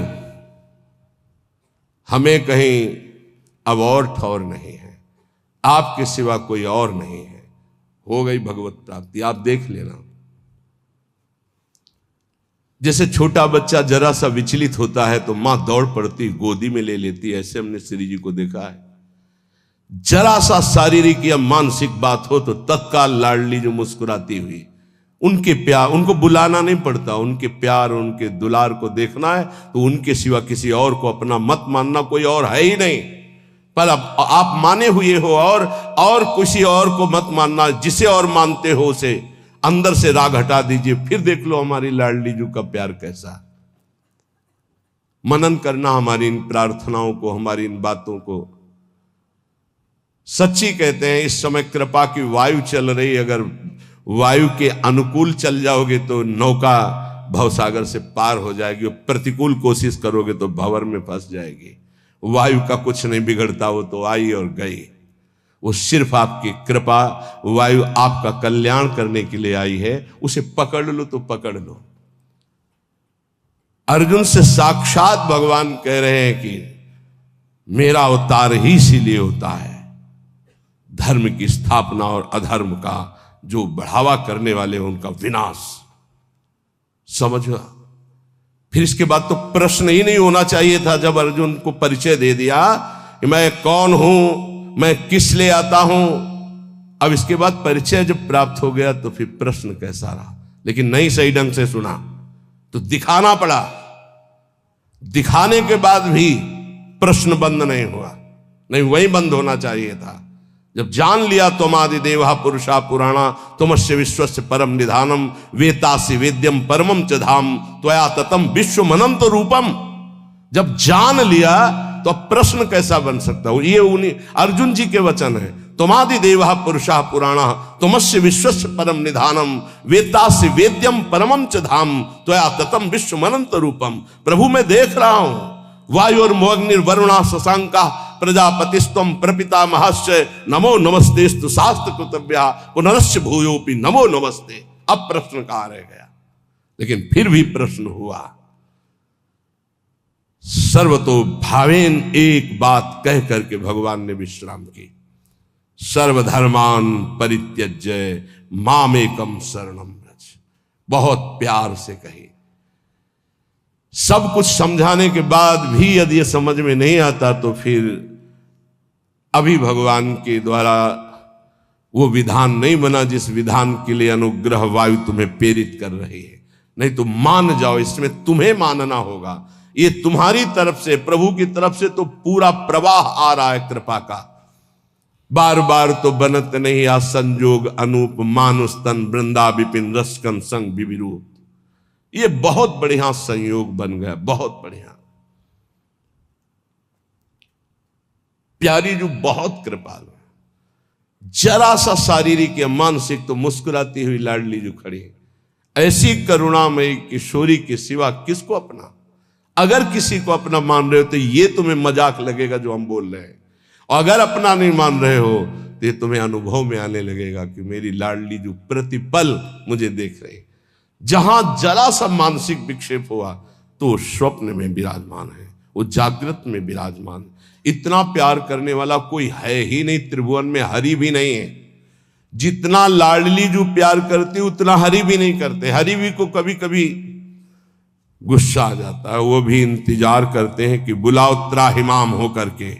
हमें कहीं अब और ठौर नहीं है, आपके सिवा कोई और नहीं है। हो गई भगवत प्राप्ति, आप देख लेना। जैसे छोटा बच्चा जरा सा विचलित होता है तो मां दौड़ पड़ती गोदी में ले लेती है, ऐसे हमने श्री जी को देखा है। जरा सा शारीरिक या मानसिक बात हो तो तत्काल लाडली जो मुस्कुराती हुई, उनके प्यार, उनको बुलाना नहीं पड़ता, उनके प्यार उनके दुलार को देखना है तो उनके सिवा किसी और को अपना मत मानना, कोई और है ही नहीं। पर अब आप माने हुए हो और किसी और को मत मानना, जिसे और मानते हो उसे अंदर से राग हटा दीजिए, फिर देख लो हमारी लाडली जू का प्यार कैसा। मनन करना हमारी इन प्रार्थनाओं को, हमारी इन बातों को। सच्ची कहते हैं इस समय कृपा की वायु चल रही, अगर वायु के अनुकूल चल जाओगे तो नौका भवसागर से पार हो जाएगी, और प्रतिकूल कोशिश करोगे तो भंवर में फंस जाएगी। वायु का कुछ नहीं बिगड़ता, वो तो आई और गई। वो सिर्फ आपकी कृपा, वायु आपका कल्याण करने के लिए आई है, उसे पकड़ लो तो पकड़ लो। अर्जुन से साक्षात भगवान कह रहे हैं कि मेरा अवतार ही इसीलिए होता है, धर्म की स्थापना और अधर्म का जो बढ़ावा करने वाले हैं उनका विनाश। समझो। फिर इसके बाद तो प्रश्न ही नहीं होना चाहिए था जब अर्जुन को परिचय दे दिया कि मैं कौन हूं, मैं किस लिए आता हूं। अब इसके बाद परिचय जब प्राप्त हो गया तो फिर प्रश्न कैसा रहा, लेकिन नहीं सही ढंग से सुना तो दिखाना पड़ा। दिखाने के बाद भी प्रश्न बंद नहीं हुआ, नहीं वही बंद होना चाहिए था। जब जान लिया त्वमादि देवा पुरुषा पुराणा तुमस्य विश्वस्य परम निधानम वेतासि वेद्यम परमम च धाम त्वया ततम विश्वमनंत रूपम, जब जान लिया तो प्रश्न कैसा बन सकता हो। ये उन्हीं अर्जुन जी के वचन है, त्वमादि देवा पुरुषा पुराणा तुमस्य विश्वस्य परम निधानम वेतासि वेद्यम परमम च धाम त्वया ततम विश्वमनंत रूपम। प्रभु मैं देख रहा हूं, वायुर्मोग्निर्वरुणा शशांका प्रजापतिस्त्वं प्रपितामहश्च नमो नमस्तेस्तु शास्त्र कृतव्या पुनरस्य भूयोपि नमो नमस्ते। अब प्रश्न कहां रह गया, लेकिन फिर भी प्रश्न हुआ। सर्वतो भावेन एक बात कह करके भगवान ने विश्राम की, सर्वधर्मान परित्यज्य मामेकम शरणम व्रज। बहुत प्यार से कही। सब कुछ समझाने के बाद भी यदि ये समझ में नहीं आता तो फिर अभी भगवान के द्वारा वो विधान नहीं बना जिस विधान के लिए अनुग्रह वायु तुम्हें प्रेरित कर रही है। नहीं तो मान जाओ, इसमें तुम्हें मानना होगा। ये तुम्हारी तरफ से, प्रभु की तरफ से तो पूरा प्रवाह आ रहा है कृपा का। बार बार तो बनत नहीं आ संजोग अनूप मानुस्तन वृंदा विपिन रसकन संग विविरूप। ये बहुत बढ़िया संयोग बन गया, बहुत बढ़िया। प्यारी जो बहुत कृपालु, जरा सा शारीरिक या मानसिक तो मुस्कुराती हुई लाडली जो खड़ी है, ऐसी करुणामयी किशोरी के सिवा किसको अपना। अगर किसी को अपना मान रहे हो तो ये तुम्हें मजाक लगेगा जो हम बोल रहे हैं, और अगर अपना नहीं मान रहे हो तो ये तुम्हें अनुभव में आने लगेगा कि मेरी लाडली जो प्रतिपल मुझे देख रही। जहां जरा सा मानसिक विक्षेप हुआ तो स्वप्न में विराजमान है, वो जागृत में विराजमान। इतना प्यार करने वाला कोई है ही नहीं त्रिभुवन में, हरि भी नहीं है। जितना लाडली जो प्यार करती उतना हरि भी नहीं करते। हरि भी को कभी कभी गुस्सा आ जाता है, वो भी इंतजार करते हैं कि बुलाओ त्राहिमाम होकर के।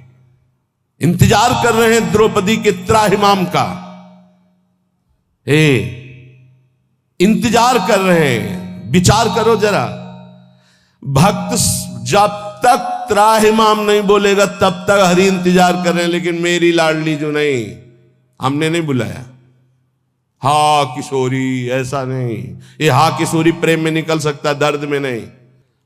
इंतजार कर रहे हैं द्रौपदी के त्राहिमाम का। हे, इंतजार कर रहे हैं। विचार करो जरा, भक्त जब तक त्राहिमाम नहीं बोलेगा तब तक हरि इंतजार कर रहे हैं, लेकिन मेरी लाडली जो नहीं, हमने नहीं बुलाया। हा किशोरी, ऐसा नहीं। ये हा किशोरी प्रेम में निकल सकता, दर्द में नहीं।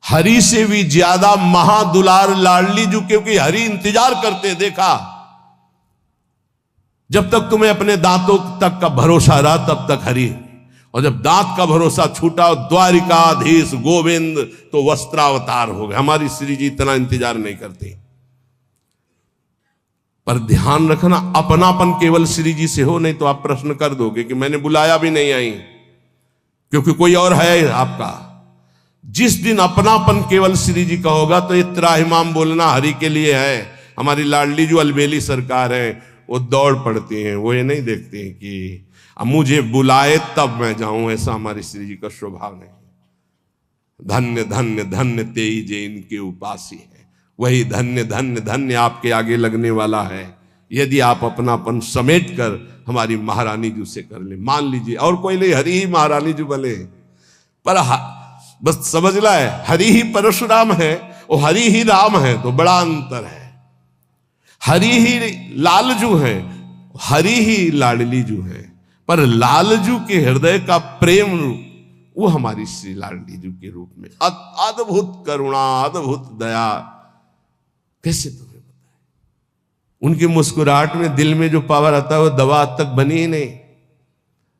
हरि से भी ज्यादा महादुलार लाडली जो, क्योंकि हरि इंतजार करते देखा। जब तक तुम्हें अपने दांतों तक का भरोसा रहा तब तक हरि, और जब दांत का भरोसा छूटा, द्वारिकाधीश गोविंद तो वस्त्रावतार हो गए। हमारी श्री जी इतना इंतजार नहीं करते। पर ध्यान रखना, अपनापन केवल श्री जी से हो, नहीं तो आप प्रश्न कर दोगे कि मैंने बुलाया भी नहीं आई, क्योंकि कोई और है आपका। जिस दिन अपनापन केवल श्री जी का होगा तो ये त्राहिमाम बोलना हरि के लिए है। हमारी लाडली जो अलबेली सरकार है, वो दौड़ पड़ती हैं, वो ये नहीं देखती हैं कि अब मुझे बुलाए तब मैं जाऊं। ऐसा हमारी श्री जी का स्वभाव नहीं। धन्य धन्य धन्य तेई जे इनके उपासी है, वही धन्य धन्य धन्य आपके आगे लगने वाला है, यदि आप अपनापन समेट कर हमारी महारानी जी से कर ले। मान लीजिए और कोई नहीं, हरि ही महारानी जी बने, पर बस समझ ला है, हरि ही परशुराम है और हरि ही राम है, तो बड़ा अंतर है। हरि ही लालजू है, हरि ही लाडली जू है, पर लालजू के हृदय का प्रेम वो हमारी श्री लाडली जू के रूप में अद्भुत करुणा, अद्भुत दया। कैसे तुम्हें बताए? उनकी मुस्कुराहट में दिल में जो पावर आता है वो दवा आज तक बनी ही नहीं।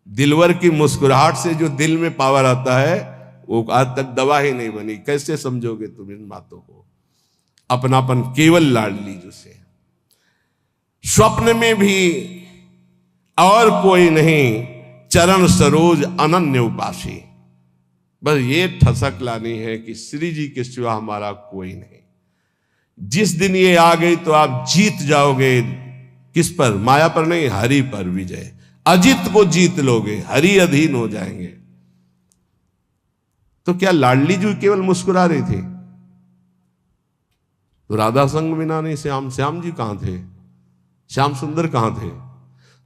दिलवर की मुस्कुराहट से जो दिल में पावर आता है वो आज तक दवा ही नहीं बनी। कैसे समझोगे तुम इन बातों को? अपनापन केवल लाडली जू से। स्वप्न में भी और कोई नहीं, चरण सरोज अनन्य उपासी। बस ये ठसक लानी है कि श्री जी के सिवा हमारा कोई नहीं। जिस दिन ये आ गई तो आप जीत जाओगे। किस पर? माया पर नहीं, हरि पर विजय। अजित को जीत लोगे, हरि अधीन हो जाएंगे। तो क्या लाडली जी केवल मुस्कुरा रही थी? तो राधा संग बिना नहीं श्याम जी कहां थे? श्याम सुंदर कहां थे?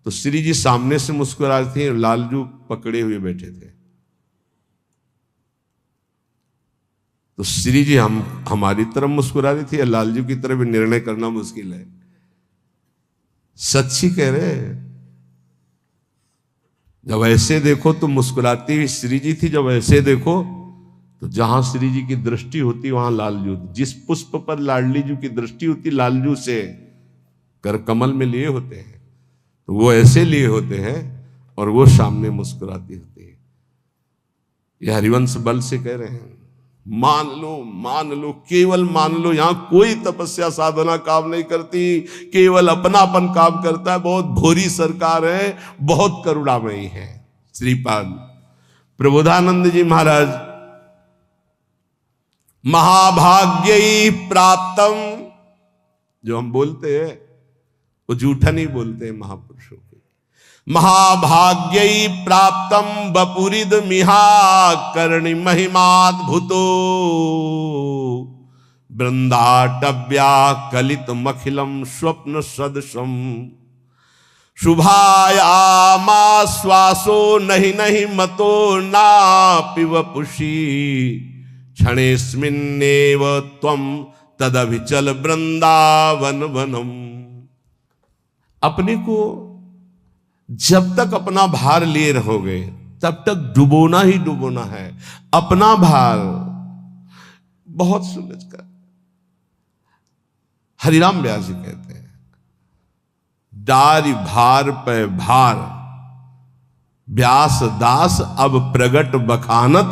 तो श्री जी सामने से मुस्कुरा रही थी, लालजू पकड़े हुए बैठे थे। तो श्री जी हमारी तरफ मुस्कुरा रही थी या लालजू की तरफ? निर्णय करना मुश्किल है। सच्ची कह रहे हैं। जब ऐसे देखो तो मुस्कुराती हुई श्री जी थी, जब ऐसे देखो तो जहां श्री जी की दृष्टि होती वहां लालजू। जिस पुष्प पर लाडली जू की दृष्टि होती, लालजू से कर कमल में लिए होते हैं, तो वो ऐसे लिए होते हैं और वो सामने मुस्कुराती होती है। ये हरिवंश बल से कह रहे हैं। मान लो, केवल मान लो। यहां कोई तपस्या साधना काम नहीं करती, केवल अपनापन काम करता है। बहुत भोरी सरकार है, बहुत करुणामयी है। श्रीपाद प्रबोधानंद जी महाराज, महाभाग्यई प्राप्तम, जो हम बोलते हैं वो जूठा नहीं बोलते हैं महापुरुषों के। महाभाग्यई प्राप्तम बपुरिद मिहा कर्णि महिमाद्भुतो वृंदाटव्या कलित मखिलम स्वप्न सदृशम शुभायामाश्वासो नहीं मतो नापि वपुषी क्षणेस्मिन्नेव त्वं तदभिचल वृंदावन वनम। अपने को जब तक अपना भार लिए रहोगे तब तक डुबोना ही डुबोना है। अपना भार बहुत सुलझ कर। हरिराम व्यास जी कहते हैं, डारी भार पे भार व्यास दास अब प्रगट बखानत।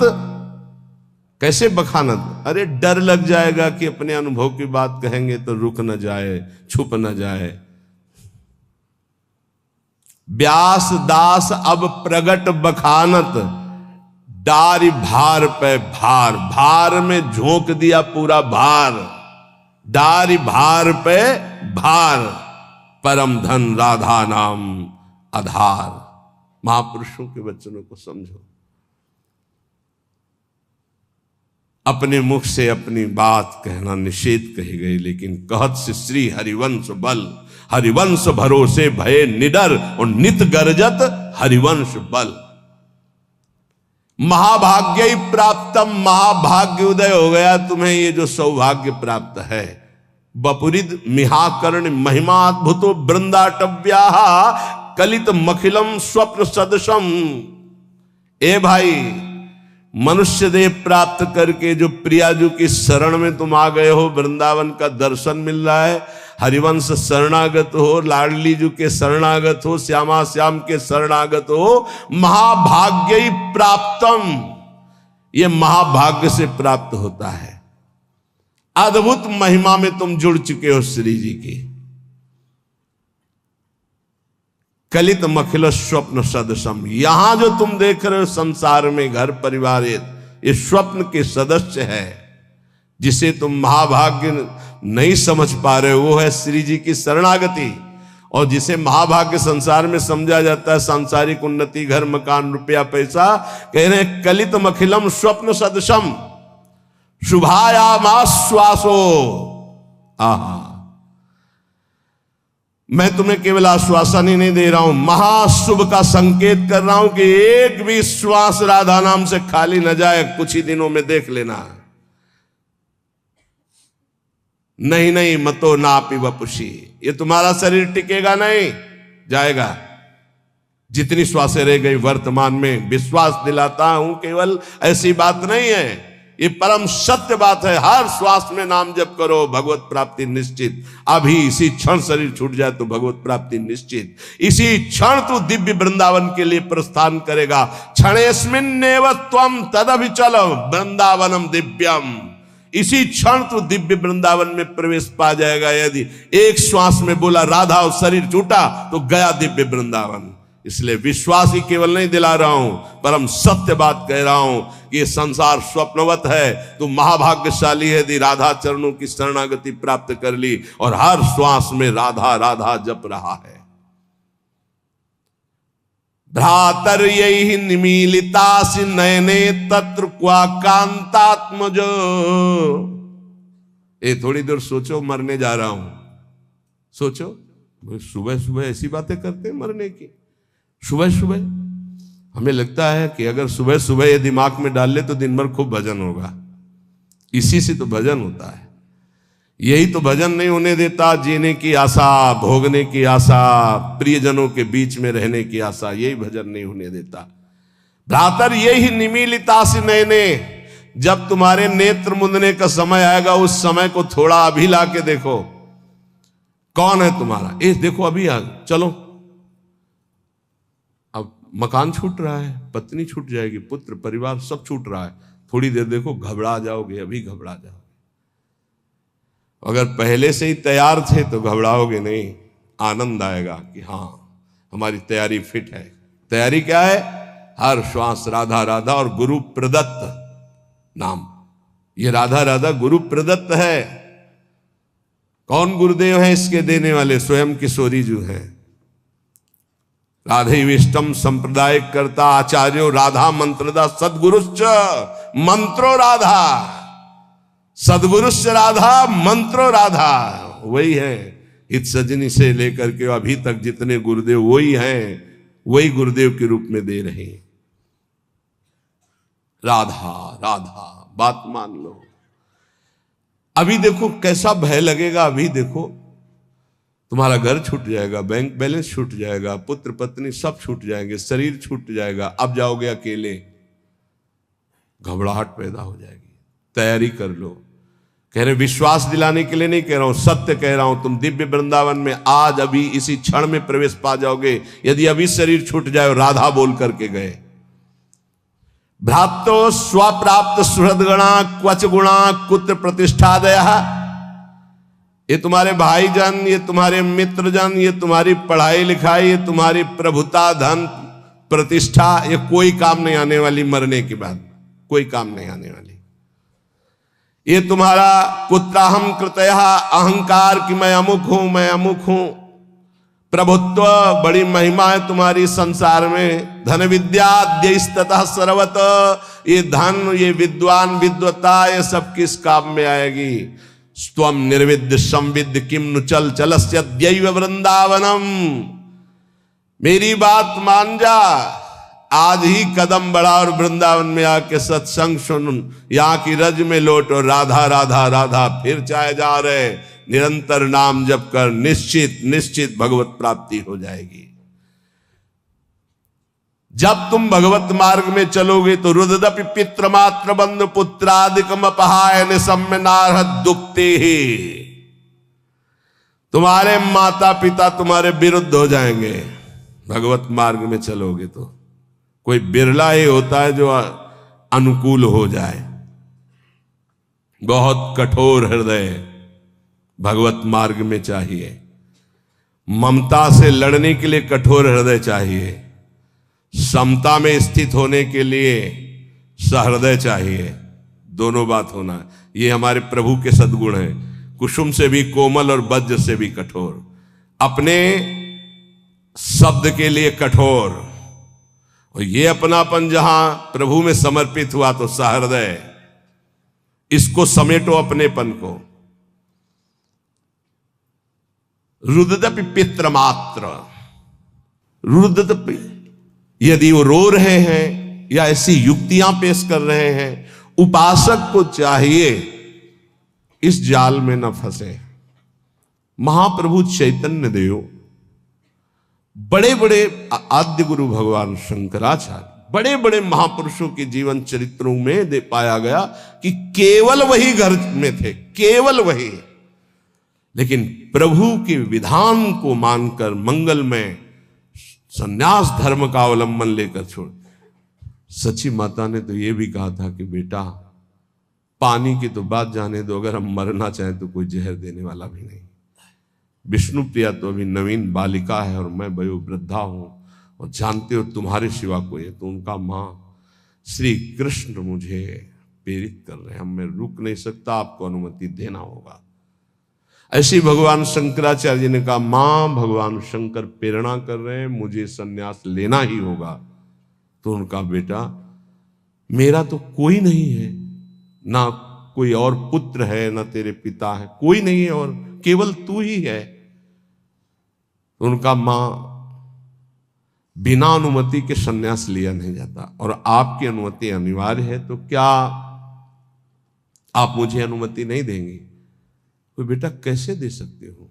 कैसे बखानत? अरे डर लग जाएगा कि अपने अनुभव की बात कहेंगे तो रुक न जाए, छुप न जाए। व्यास दास अब प्रगट बखानत, डारी भार पे भार। भार में झोंक दिया पूरा भार, डारी भार पे भार। परम धन राधा नाम आधार। महापुरुषों के वचनों को समझो। अपने मुख से अपनी बात कहना निषेध कही गई, लेकिन कहत से श्री हरिवंश बल, हरिवंश भरोसे भये निडर और नित गरजत हरिवंश बल। महाभाग्य ही प्राप्तम, महाभाग्य उदय हो गया तुम्हें, ये जो सौभाग्य प्राप्त है। बपुरिद मिहाकर्ण महिमाद्भुतो वृंदाटव्या कलित मखिलम स्वप्न सदृशम। ए भाई, मनुष्य देह प्राप्त करके जो प्रियाजू की शरण में तुम आ गए हो, वृंदावन का दर्शन मिल रहा है, हरिवंश शरणागत हो, लाडली जू के शरणागत हो, श्यामा श्याम के शरणागत हो, महाभाग्य ही प्राप्तम, ये महाभाग्य से प्राप्त होता है। अद्भुत महिमा में तुम जुड़ चुके हो श्री जी की। कलित मखिल स्वप्न सदस्यम, यहां जो तुम देख रहे हो संसार में घर परिवार, ये स्वप्न के सदस्य है। जिसे तुम महाभाग्य नहीं समझ पा रहे हो वो है श्री जी की शरणागति। और जिसे महाभाग्य संसार में समझा जाता है, सांसारिक उन्नति, घर मकान रुपया पैसा, कह रहे हैं कलित मखिलम स्वप्न सदृशम शुभायामाश्वासो। आहा, मैं तुम्हें केवल आश्वासन ही नहीं दे रहा हूं, महाशुभ का संकेत कर रहा हूं कि एक भी श्वास राधा नाम से खाली न जाए, कुछ ही दिनों में देख लेना। नहीं नहीं मतो नापि वपुषी, ये तुम्हारा शरीर टिकेगा नहीं, जाएगा। जितनी श्वासें रह गई वर्तमान में, विश्वास दिलाता हूं केवल ऐसी बात नहीं है, ये परम सत्य बात है। हर श्वास में नाम जप करो, भगवत प्राप्ति निश्चित। अभी इसी क्षण शरीर छूट जाए तो भगवत प्राप्ति निश्चित। इसी क्षण तू दिव्य वृंदावन के लिए प्रस्थान करेगा। क्षणेस्मिन्नेव त्वं तदभिचल वृंदावनम दिव्यम, इसी क्षण तू दिव्य वृंदावन में प्रवेश पा जाएगा। यदि एक श्वास में बोला राधा और शरीर छूटा तो गया दिव्य वृंदावन। इसलिए विश्वास ही केवल नहीं दिला रहा हूं, परम सत्य बात कह रहा हूं कि ये संसार स्वप्नवत है। तू महाभाग्यशाली है यदि राधा चरणों की शरणागति प्राप्त कर ली और हर श्वास में राधा राधा जप रहा है। भ्रातर यही निमीलितासि नयने तत्र क्वा कांतात्मजो। ये थोड़ी देर सोचो, मरने जा रहा हूं, सोचो। सुबह सुबह ऐसी बातें करते हैं मरने की। सुबह सुबह हमें लगता है कि अगर सुबह सुबह ये दिमाग में डाल ले तो दिन भर खूब भजन होगा। इसी से तो भजन होता है। यही तो भजन नहीं होने देता जीने की आशा, भोगने की आशा, प्रियजनों के बीच में रहने की आशा, यही भजन नहीं होने देता। भ्रातर यही निमीलितासि नयने, जब तुम्हारे नेत्र मुंदने का समय आएगा उस समय को थोड़ा अभी ला के देखो। कौन है तुम्हारा? ए देखो अभी आ, चलो। अब मकान छूट रहा है, पत्नी छूट जाएगी, पुत्र परिवार सब छूट रहा है। थोड़ी देर देखो, घबरा जाओगे, अभी घबरा जाओगे। अगर पहले से ही तैयार थे तो घबराओगे नहीं, आनंद आएगा कि हाँ हमारी तैयारी फिट है। तैयारी क्या है? हर श्वास राधा राधा और गुरु प्रदत्त नाम। ये राधा राधा गुरु प्रदत्त है। कौन गुरुदेव है इसके देने वाले? स्वयं किशोरी जी हैं। राधे विष्टम संप्रदाय करता आचार्यो राधा मंत्रदा सदगुरुश्च मंत्रो राधा। सदगुरुश्च राधा मंत्रो राधा, वही है। इत सजनी से लेकर के अभी तक जितने गुरुदेव वही हैं, वही गुरुदेव के रूप में दे रहे हैं। राधा राधा, बात मान लो। अभी देखो कैसा भय लगेगा। अभी देखो तुम्हारा घर छूट जाएगा, बैंक बैलेंस छूट जाएगा, पुत्र पत्नी सब छूट जाएंगे, शरीर छूट जाएगा। अब जाओगे अकेले, घबराहट पैदा हो जाएगी। तैयारी कर लो। कह रहे विश्वास दिलाने के लिए नहीं कह रहा हूं, सत्य कह रहा हूं। तुम दिव्य वृंदावन में आज अभी इसी क्षण में प्रवेश पा जाओगे यदि अभी शरीर छूट जाए और राधा बोल करके गए। भ्रातो स्वप्राप्त सुहृदगणा क्वच गुणा कुत्र प्रतिष्ठादय। ये तुम्हारे भाईजन, ये तुम्हारे मित्रजन, ये तुम्हारी पढ़ाई लिखाई, ये तुम्हारी प्रभुता, धन, प्रतिष्ठा, ये कोई काम नहीं आने वाली। मरने के बाद कोई काम नहीं आने वाली। ये तुम्हारा कुत्राहम कृतयः अहंकार कि मैं अमुक हूं, मैं अमुक हूं, प्रभुत्व, बड़ी महिमा है तुम्हारी संसार में। धन विद्याद्यस्ततः सर्वत, ये धन, ये विद्वान, विद्वता, ये सब किस काम में आएगी? स्वम निर्विद्य संविद्य किम नु चल चलस्यद्यैव वृंदावनम। मेरी बात मान जा, आज ही कदम बढ़ा और वृंदावन में आके सत्संग सुन, यहाँ की रज में लौट और राधा राधा राधा फिर चाहे जा रहे, निरंतर नाम जप कर, निश्चित निश्चित भगवत प्राप्ति हो जाएगी। जब तुम भगवत मार्ग में चलोगे तो रुददपि पितृमात्र बंधु पुत्रादिकम अपहाय निसम्य नारहत दुखते ही, तुम्हारे माता पिता तुम्हारे विरुद्ध हो जाएंगे भगवत मार्ग में चलोगे तो। कोई बिरला ही होता है जो अनुकूल हो जाए। बहुत कठोर हृदय भगवत मार्ग में चाहिए। ममता से लड़ने के लिए कठोर हृदय चाहिए, समता में स्थित होने के लिए सहृदय चाहिए। दोनों बात होना, ये हमारे प्रभु के सद्गुण हैं। कुसुम से भी कोमल और वज्र से भी कठोर, अपने शब्द के लिए कठोर, और ये अपनापन जहां प्रभु में समर्पित हुआ तो सहृदय। इसको समेटो अपनेपन को। रुददपि पितृमात्र, रुददपि यदि वो रो रहे हैं या ऐसी युक्तियां पेश कर रहे हैं, उपासक को चाहिए इस जाल में न फंसे। महाप्रभु चैतन्य देव, बड़े बड़े आद्य गुरु भगवान शंकराचार्य, बड़े बड़े महापुरुषों के जीवन चरित्रों में दे पाया गया कि केवल वही घर में थे, केवल वही। लेकिन प्रभु के विधान को मानकर मंगल में संन्यास धर्म का अवलंबन लेकर छोड़। सची माता ने तो यह भी कहा था कि बेटा पानी की तो बात जाने दो, अगर हम मरना चाहें तो कोई जहर देने वाला भी नहीं। विष्णु प्रिया तो अभी नवीन बालिका है और मैं वयोवृद्धा हूं, और जानते हो तुम्हारे सिवा कोई है। तो उनका माँ श्री कृष्ण मुझे प्रेरित कर रहे हैं, हम मैं रुक नहीं सकता, आपको अनुमति देना होगा। ऐसे भगवान शंकराचार्य जी ने कहा, मां भगवान शंकर प्रेरणा कर रहे हैं, मुझे सन्यास लेना ही होगा। तो उनका बेटा मेरा तो कोई नहीं है, ना कोई और पुत्र है, ना तेरे पिता है, कोई नहीं है और केवल तू ही है। उनका मां बिना अनुमति के सन्यास लिया नहीं जाता, और आपकी अनुमति अनिवार्य है, तो क्या आप मुझे अनुमति नहीं देंगी? तो बेटा कैसे दे सकते हो?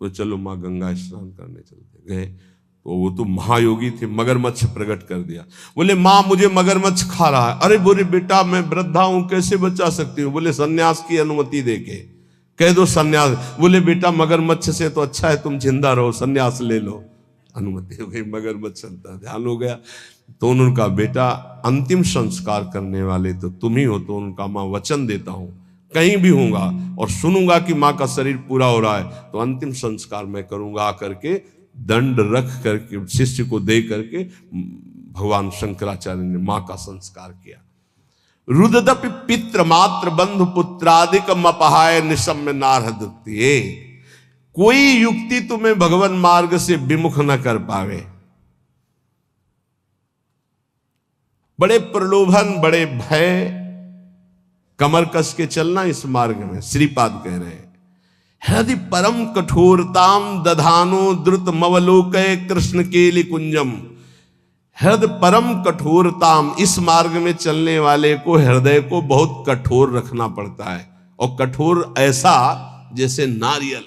तो चलो माँ गंगा स्नान करने चलते। गए तो वो तो महायोगी थे, मगरमच्छ प्रकट कर दिया। बोले माँ मुझे मगरमच्छ खा रहा है। अरे बोले बेटा मैं वृद्धा हूं, कैसे बचा सकती हूँ? बोले सन्यास की अनुमति देके कह दो सन्यास। बोले बेटा मगरमच्छ से तो अच्छा है तुम जिंदा रहो, सन्यास ले लो। अनुमति हो गई, मगरमच्छ चलता ध्यान हो गया। तो उनका बेटा अंतिम संस्कार करने वाले तो तुम ही हो। तो उनका माँ वचन देता हूं कहीं भी होऊंगा और सुनूंगा कि माँ का शरीर पूरा हो रहा है तो अंतिम संस्कार मैं करूंगा। आकर के दंड रख करके शिष्य को दे करके भगवान शंकराचार्य ने माँ का संस्कार किया। रुददपि पितृ मात्र बंधु पुत्रादिकम अपहाय निशम्य नारहदुक्तिये। कोई युक्ति तुम्हें भगवान मार्ग से विमुख न कर पावे। बड़े प्रलोभन, बड़े भय, कमर कस के चलना इस मार्ग में। श्रीपाद कह रहे हैं, हृदय परम कठोरताम दधानो द्रुत मवलोकय कृष्ण केलि कुंजम। हृदय परम कठोरताम, इस मार्ग में चलने वाले को हृदय को बहुत कठोर रखना पड़ता है। और कठोर ऐसा जैसे नारियल,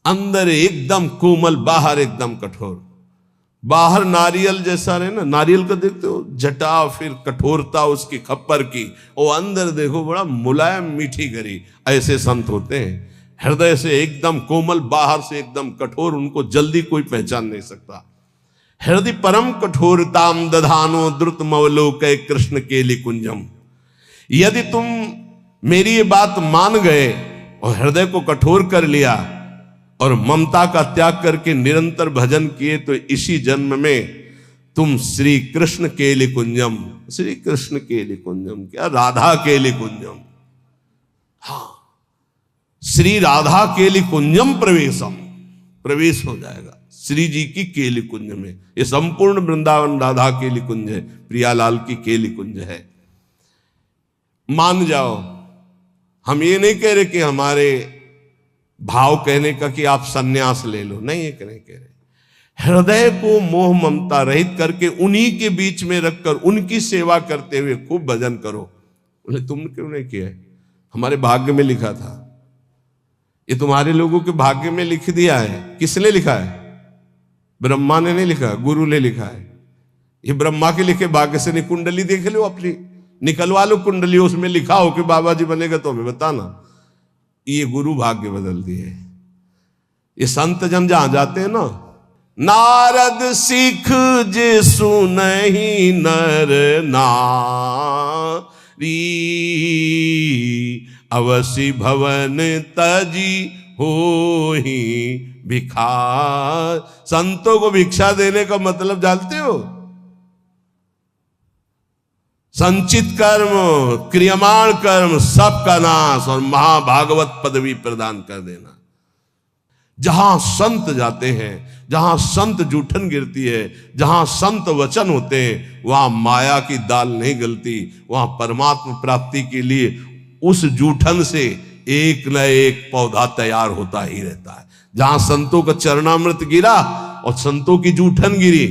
अंदर एकदम कोमल, बाहर एकदम कठोर। बाहर नारियल जैसा रहे ना, नारियल को देखते हो जटा, फिर कठोरता उसकी खप्पर की, और अंदर देखो बड़ा मुलायम मीठी गरी। ऐसे संत होते हैं, हृदय से एकदम कोमल, बाहर से एकदम कठोर, उनको जल्दी कोई पहचान नहीं सकता। हृदय परम कठोरताम दधानो द्रुत मवलोकय कृष्ण केलि कुंजम। यदि तुम मेरी ये बात मान गए और हृदय को कठोर कर लिया और ममता का त्याग करके निरंतर भजन किए, तो इसी जन्म में तुम श्री कृष्ण केलि कुंजम, श्री कृष्ण केलि कुंजम क्या, राधा केलि कुंजम, हाँ श्री राधा केलि कुंजम प्रवेशम, प्रवेश हो जाएगा श्री जी की केलि कुंज में। ये संपूर्ण वृंदावन राधा केलि कुंज है, प्रियालाल की केलि कुंज है। मान जाओ, हम ये नहीं कह रहे कि हमारे भाव कहने का कि आप सन्यास ले लो, नहीं ये कह रहे। हृदय को मोह ममता रहित करके उन्हीं के बीच में रखकर उनकी सेवा करते हुए खूब भजन करो। बोले तुम क्यों नहीं किया? हमारे भाग्य में लिखा था। ये तुम्हारे लोगों के भाग्य में लिख दिया है। किसने लिखा है? ब्रह्मा ने नहीं लिखा, गुरु ने लिखा है। ये ब्रह्मा के लिखे भाग्य से नहीं। कुंडली देख लो अपनी, निकलवा लो कुंडली, उसमें लिखा हो कि बाबा जी बनेगा तो हमें बताना। ये गुरु भाग्य बदल दिए। ये संत जन जहां जाते हैं ना, नारद सिख जे सुनहि नर नारी, अवसि भवन तजी होहि भिखार। संतों को भिक्षा देने का मतलब जानते हो? संचित कर्म, क्रियमाण कर्म सबका नाश और महाभागवत पदवी प्रदान कर देना। जहां संत जाते हैं, जहां संत जूठन गिरती है, जहां संत वचन होते हैं, वहां माया की दाल नहीं गलती। वहां परमात्मा प्राप्ति के लिए उस जूठन से एक न एक पौधा तैयार होता ही रहता है। जहां संतों का चरणामृत गिरा और संतों की जूठन गिरी,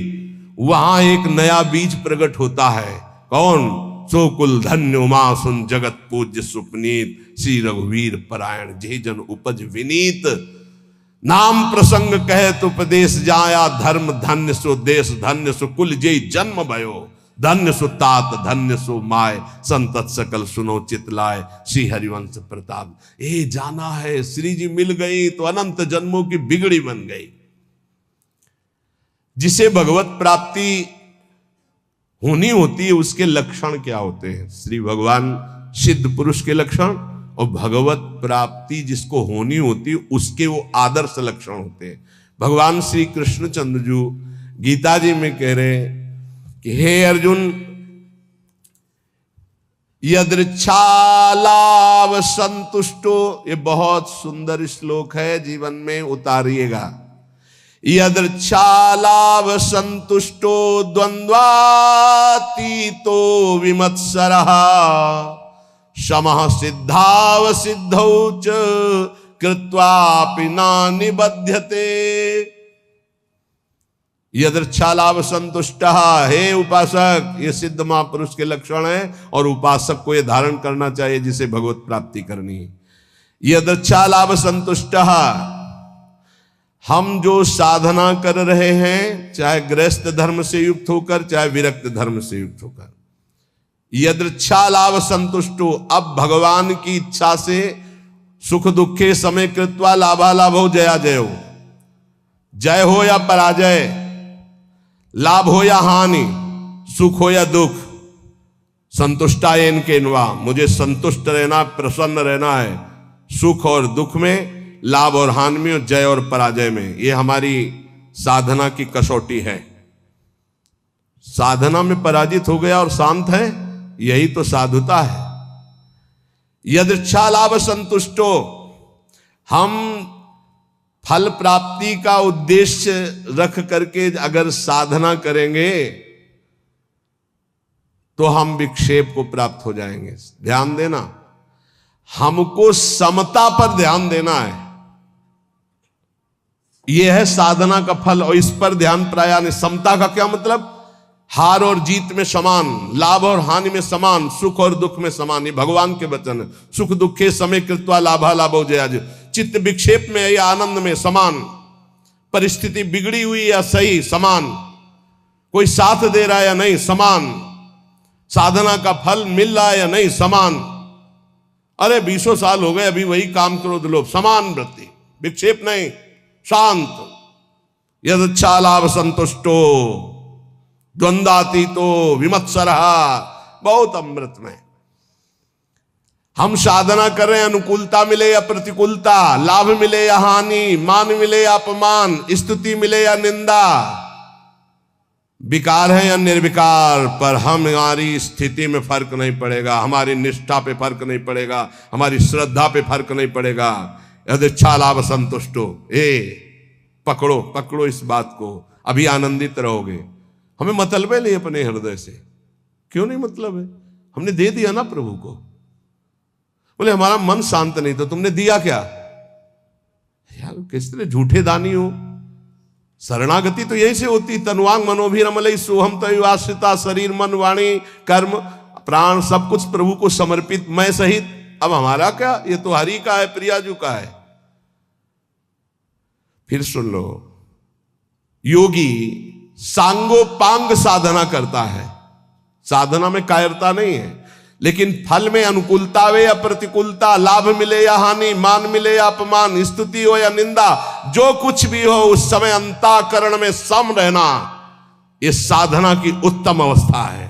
वहां एक नया बीज प्रकट होता है। कौन? सो कुल धन्य उमा सुन जगत पूज्य सुपनीत, श्री रघुवीर परायण जे जन उपज विनीत। नाम प्रसंग कहे तो उपदेश जाया, धर्म धन्य सो देश धन्य सो कुल जे जन्म भयो। धन्य सो तात धन्य सो माय, संतत सकल सुनो चितलाय, श्री हरिवंश प्रताप। ए जाना है श्री जी मिल गई तो अनंत जन्मों की बिगड़ी बन गई। जिसे भगवत प्राप्ति होनी होती है उसके लक्षण क्या होते हैं? श्री भगवान सिद्ध पुरुष के लक्षण और भगवत प्राप्ति जिसको होनी होती है उसके वो आदर्श लक्षण होते हैं। भगवान श्री कृष्णचंद्र जी गीता जी में कह रहे हैं कि हे अर्जुन, यदृच्छालाभ संतुष्टो, ये बहुत सुंदर श्लोक है, जीवन में उतारिएगा। यदृच्छालाभ संतुष्टो द्वंद्वातीतो विमत्सरः, समः सिद्धाव सिद्धौ च कृत्वापि न निबध्यते। यदृच्छालाभ संतुष्टः, हे उपासक, ये सिद्ध महापुरुष के लक्षण है और उपासक को ये धारण करना चाहिए जिसे भगवत प्राप्ति करनी है। यदृच्छालाभ संतुष्टः, हम जो साधना कर रहे हैं, चाहे गृहस्थ धर्म से युक्त होकर चाहे विरक्त धर्म से युक्त होकर, यदृच्छालाभ संतुष्टो, अब भगवान की इच्छा से सुख दुखे समय कृत्वा लाभालाभो जया जयो, जय हो या पराजय, लाभ हो या हानि, सुख हो या दुख, संतुष्टायेन केनवा, मुझे संतुष्ट रहना, प्रसन्न रहना है सुख और दुख में, लाभ और हानि में, जय और पराजय में। ये हमारी साधना की कसौटी है। साधना में पराजित हो गया और शांत है, यही तो साधुता है। यदृच्छा लाभ संतुष्टो, हम फल प्राप्ति का उद्देश्य रख करके अगर साधना करेंगे तो हम विक्षेप को प्राप्त हो जाएंगे। ध्यान देना, हमको समता पर ध्यान देना है, यह है साधना का फल। और इस पर ध्यान प्राय नहीं। समता का क्या मतलब? हार और जीत में समान, लाभ और हानि में समान, सुख और दुख में समान। ये भगवान के वचन है। सुख दुखे समय कृत्वा लाभा लाभो जया जय, चित्त विक्षेप में या आनंद में समान, परिस्थिति बिगड़ी हुई या सही समान, कोई साथ दे रहा है या नहीं समान, साधना का फल मिल रहा है या नहीं समान। अरे 20 साल हो गए अभी वही काम क्रोध लोभ, समान वृत्ति, विक्षेप नहीं, शांत। यदच्छा लाभ संतुष्टो द्वंद्वातीतो विमत्सरः, बहुत अमृतमय। हम साधना कर रहे हैं, अनुकूलता मिले या प्रतिकूलता, लाभ मिले या हानि, मान मिले या अपमान, स्तुति मिले या निंदा, विकार है या निर्विकार, पर हमारी स्थिति में फर्क नहीं पड़ेगा, हमारी निष्ठा पे फर्क नहीं पड़ेगा, हमारी श्रद्धा पे फर्क नहीं पड़ेगा। यदृच्छा लाभ संतुष्टो, पकड़ो पकड़ो इस बात को, अभी आनंदित रहोगे। हमें मतलब है नहीं अपने हृदय से, क्यों नहीं मतलब है? हमने दे दिया ना प्रभु को। बोले हमारा मन शांत नहीं, तो तुमने दिया क्या? यार किस तरह झूठे दानी हो, शरणागति तो यही से होती, तनुवांग मनोभिरमलई सोहम तयुवाश्रिता, शरीर मन वाणी कर्म प्राण सब कुछ प्रभु को समर्पित, मैं सहित। अब हमारा क्या, ये तो हरि का है, प्रियाजू का है। फिर सुन लो, योगी सांगोपांग साधना करता है, साधना में कायरता नहीं है, लेकिन फल में अनुकूलता वे या प्रतिकूलता, लाभ मिले या हानि, मान मिले या अपमान, स्तुति हो या निंदा, जो कुछ भी हो उस समय अंतःकरण में सम रहना, यह साधना की उत्तम अवस्था है।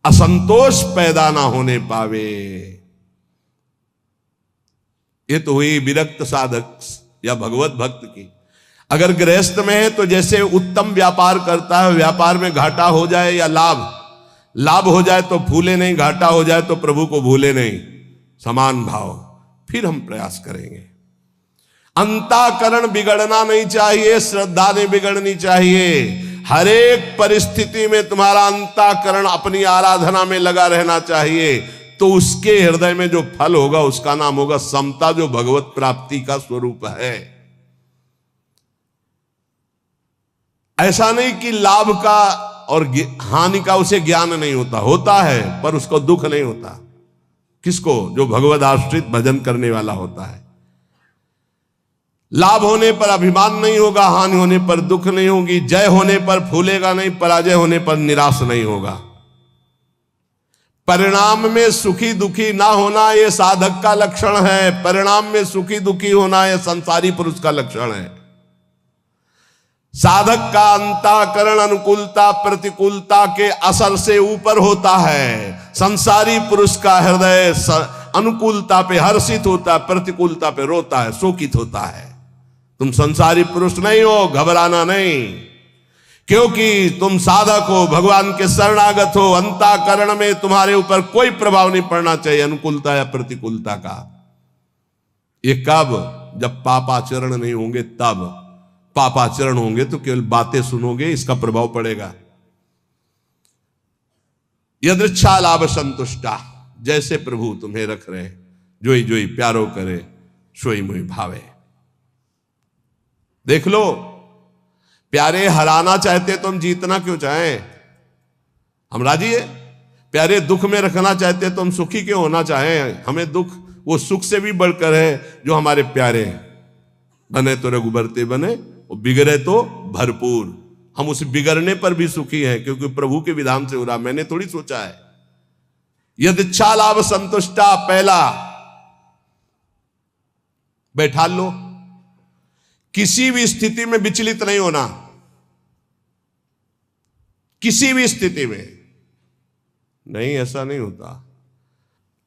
असंतोष पैदा ना होने पावे। ये तो हुई विरक्त साधक या भगवत भक्त की। अगर गृहस्थ में है तो जैसे उत्तम व्यापार करता है, व्यापार में घाटा हो जाए या लाभ हो जाए तो भूले नहीं, घाटा हो जाए तो प्रभु को भूले नहीं, समान भाव। फिर हम प्रयास करेंगे। अंतःकरण बिगड़ना नहीं चाहिए, श्रद्धा नहीं बिगड़नी चाहिए। हर एक परिस्थिति में तुम्हारा अंतःकरण अपनी आराधना में लगा रहना चाहिए, तो उसके हृदय में जो फल होगा उसका नाम होगा समता, जो भगवत प्राप्ति का स्वरूप है। ऐसा नहीं कि लाभ का और हानि का उसे ज्ञान नहीं होता, होता है, पर उसको दुख नहीं होता। किसको? जो भगवत आश्रित भजन करने वाला होता है। लाभ होने पर अभिमान नहीं होगा, हानि होने पर दुख नहीं होगी, जय होने पर फूलेगा नहीं, पराजय होने पर निराश नहीं होगा। परिणाम में सुखी दुखी ना होना यह साधक का लक्षण है। परिणाम में सुखी दुखी होना यह संसारी पुरुष का लक्षण है। साधक का अंतःकरण अनुकूलता प्रतिकूलता के असर से ऊपर होता है। संसारी पुरुष का हृदय अनुकूलता पे हर्षित होता है, प्रतिकूलता पे रोता है, शोकित होता है। तुम संसारी पुरुष नहीं हो, घबराना नहीं, क्योंकि तुम साधक हो, भगवान के शरणागत हो। अंतःकरण में तुम्हारे ऊपर कोई प्रभाव नहीं पड़ना चाहिए अनुकूलता या प्रतिकूलता का। ये कब? जब पापाचरण नहीं होंगे तब। पापाचरण होंगे तो केवल बातें सुनोगे, इसका प्रभाव पड़ेगा। यदृच्छा लाभ संतुष्टा, जैसे प्रभु तुम्हें रख रहे, जोई जोई प्यारो करे, सोई मोई भावे। देख लो, प्यारे हराना चाहते तो हम जीतना क्यों चाहें? हम राजी है। प्यारे दुख में रखना चाहते तो हम सुखी क्यों होना चाहें? हमें दुख वो सुख से भी बढ़कर है जो हमारे प्यारे बने तो रघुबरते बने, और बिगड़े तो भरपूर। हम उस बिगड़ने पर भी सुखी हैं, क्योंकि प्रभु के विधान से हो रहा, मैंने थोड़ी सोचा है। यदिच्छा लाभ संतुष्टा, पहला बैठा लो, किसी भी स्थिति में विचलित नहीं होना। किसी भी स्थिति में नहीं, ऐसा नहीं होता।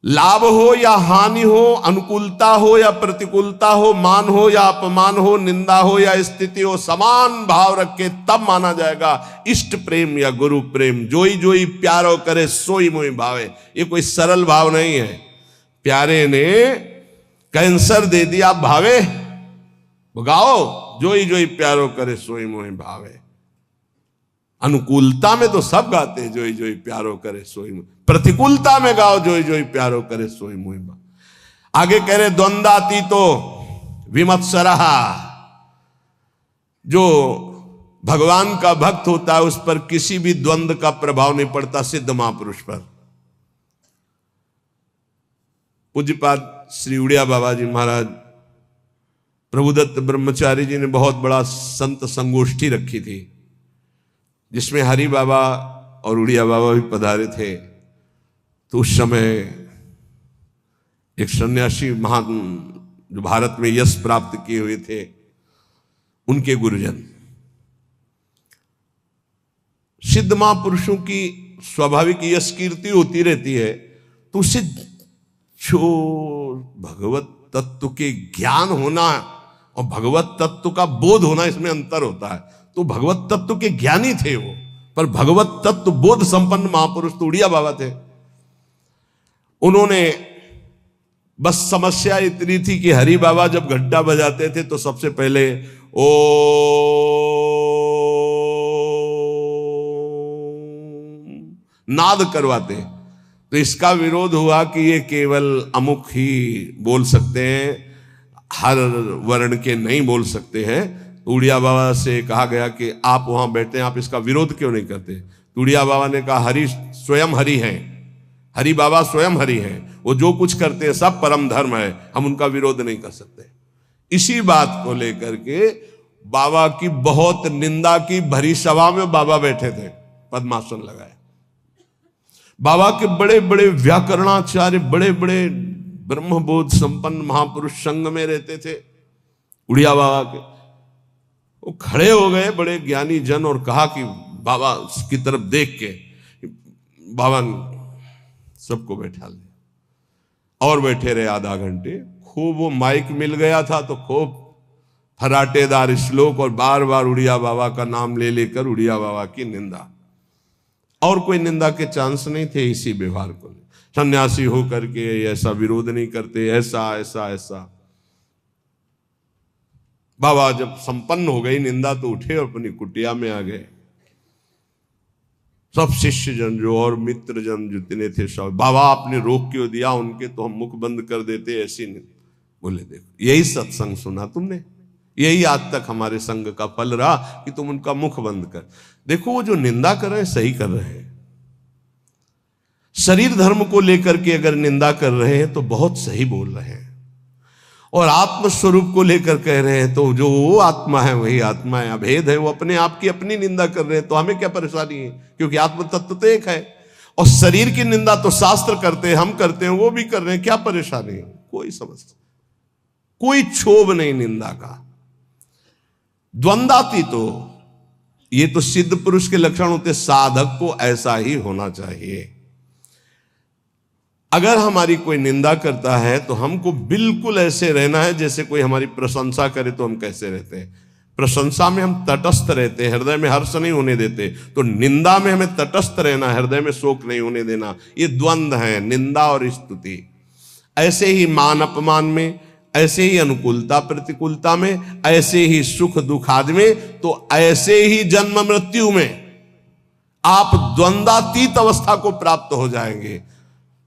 लाभ हो या हानि हो, अनुकूलता हो या प्रतिकूलता हो, मान हो या अपमान हो, निंदा हो या स्थिति हो, समान भाव रख के तब माना जाएगा इष्ट प्रेम या गुरु प्रेम। जोई जोई प्यारो करे, सोई मोई भावे। ये कोई सरल भाव नहीं है। प्यारे ने कैंसर दे दिया, भावे गाओ, जोई जोई प्यारो करे, सोई मोई भावे। अनुकूलता में तो सब गाते हैं, जोई जोई प्यारो करे सोई मोई। प्रतिकूलता में गाओ, जोई जोई प्यारो करे, सोई मोई भावे। आगे कह रहे द्वंद्वाती तो विमत्सरः, जो भगवान का भक्त होता है उस पर किसी भी द्वंद्व का प्रभाव नहीं पड़ता, सिद्ध महापुरुष पर। पूज्यपाद श्री उड़िया बाबा जी महाराज, प्रभुदत्त ब्रह्मचारी जी ने बहुत बड़ा संत संगोष्ठी रखी थी, जिसमें हरि बाबा और उड़िया बाबा भी पधारे थे। तो उस समय एक सन्यासी महान जो भारत में यश प्राप्त किए हुए थे, उनके गुरुजन। सिद्ध महापुरुषों की स्वाभाविक यश कीर्ति होती रहती है, तो उससे जो भगवत तत्व के ज्ञान होना और भगवत तत्व का बोध होना, इसमें अंतर होता है। तो भगवत तत्व के ज्ञानी थे वो, पर भगवत तत्व बोध संपन्न महापुरुष तो उड़िया बाबा थे। उन्होंने बस समस्या इतनी थी कि हरि बाबा जब घंटा बजाते थे तो सबसे पहले ओ नाद करवाते। तो इसका विरोध हुआ कि ये केवल अमुक ही बोल सकते हैं, हर वर्ण के नहीं बोल सकते हैं। उड़िया बाबा से कहा गया कि आप वहां बैठे हैं, आप इसका विरोध क्यों नहीं करते? तो उड़िया बाबा ने कहा हरि स्वयं हरि हैं, हरि बाबा स्वयं हरि हैं, वो जो कुछ करते हैं सब परम धर्म है, हम उनका विरोध नहीं कर सकते। इसी बात को लेकर के बाबा की बहुत निंदा की भरी सभा में बाबा बैठे थे, पद्मासन लगाए। बाबा के बड़े बड़े व्याकरणाचार्य, बड़े बड़े ब्रह्मबोध संपन्न महापुरुष संग में रहते थे उड़िया बाबा के। वो खड़े हो गए बड़े ज्ञानी जन और कहा कि बाबा की तरफ देख के बाबा सबको बैठा लिया और बैठे रहे आधा घंटे। खूब वो माइक मिल गया था तो खूब फराटेदार श्लोक और बार बार उड़िया बाबा का नाम ले लेकर उड़िया बाबा की निंदा, और कोई निंदा के चांस नहीं थे इसी व्यवहार को। सन्यासी होकर के ऐसा विरोध नहीं करते, ऐसा ऐसा ऐसा। बाबा जब संपन्न हो गई निंदा तो उठे और अपनी कुटिया में आ गए। सब शिष्य जन जो और मित्र जन जितने थे सब, बाबा आपने रोक क्यों दिया उनके, तो हम मुख बंद कर देते, ऐसी नहीं। बोले देखो यही सत्संग सुना तुमने, यही आज तक हमारे संग का फल रहा कि तुम उनका मुख बंद कर। देखो वो जो निंदा कर रहे हैं सही कर रहे हैं, शरीर धर्म को लेकर के अगर निंदा कर रहे हैं तो बहुत सही बोल रहे हैं, और आत्मस्वरूप को लेकर कह रहे हैं तो जो वो आत्मा है वही आत्मा है, अभेद है, वो अपने आप की अपनी निंदा कर रहे हैं, तो हमें क्या परेशानी है, क्योंकि आत्म तत्व तो एक है। और शरीर की निंदा तो शास्त्र करते हैं, हम करते हैं, वो भी कर रहे हैं, क्या परेशानी है? कोई समझ, कोई क्षोभ नहीं निंदा का। द्वंद्वातीत तो ये तो सिद्ध पुरुष के लक्षण होते, साधक को ऐसा ही होना चाहिए। अगर हमारी कोई निंदा करता है तो हमको बिल्कुल ऐसे रहना है जैसे कोई हमारी प्रशंसा करे तो हम कैसे रहते हैं। प्रशंसा में हम तटस्थ रहते हैं, हृदय में हर्ष नहीं होने देते, तो निंदा में हमें तटस्थ रहना, हृदय में शोक नहीं होने देना। ये द्वंद्व है, निंदा और स्तुति। ऐसे ही मान अपमान में, ऐसे ही अनुकूलता प्रतिकूलता में, ऐसे ही सुख दुख आदि में, तो ऐसे ही जन्म मृत्यु में आप द्वंद्वातीत अवस्था को प्राप्त हो जाएंगे।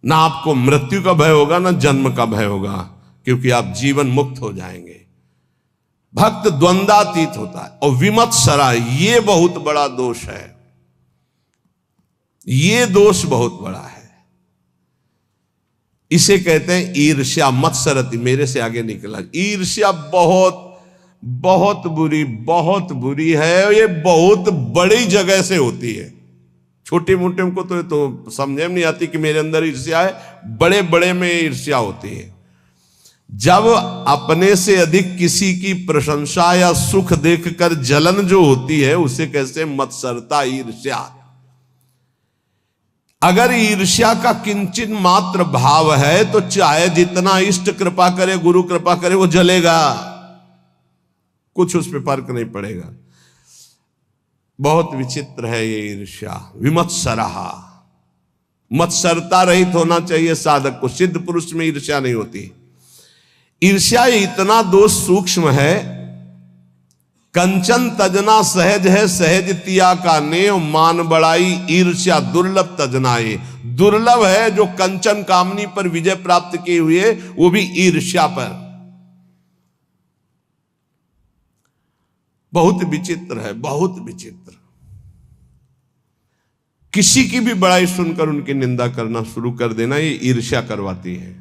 ना आपको मृत्यु का भय होगा, ना जन्म का भय होगा, क्योंकि आप जीवन मुक्त हो जाएंगे। भक्त द्वंद्वातीत होता है। और विमत्सरा, ये बहुत बड़ा दोष है, ये दोष बहुत बड़ा है। इसे कहते हैं ईर्ष्या, मत्सरति, मेरे से आगे निकला। ईर्ष्या बहुत बहुत बुरी है, और ये बहुत बड़ी जगह से होती है। छोटे मोटे को तो समझे में नहीं आती कि मेरे अंदर ईर्ष्या है, बड़े बड़े में ईर्ष्या होती है। जब अपने से अधिक किसी की प्रशंसा या सुख देखकर जलन जो होती है, उसे कैसे मत्सरता, ईर्ष्या। अगर ईर्ष्या का किंचित मात्र भाव है तो चाहे जितना इष्ट कृपा करे, गुरु कृपा करे, वो जलेगा, कुछ उस पर फर्क नहीं पड़ेगा। बहुत विचित्र है ये ईर्ष्या। विमत्सरहा, मत्सरता रहित होना चाहिए साधक को। सिद्ध पुरुष में ईर्ष्या नहीं होती। ईर्ष्या इतना दोष सूक्ष्म है, कंचन तजना सहज है, सहज तिया का नेव, मान बड़ाई ईर्ष्या दुर्लभ तजनाए। दुर्लभ है जो कंचन कामनी पर विजय प्राप्त किए हुए, वो भी ईर्ष्या पर। बहुत विचित्र है, बहुत विचित्र। किसी की भी बड़ाई सुनकर उनकी निंदा करना शुरू कर देना, ये ईर्ष्या करवाती है।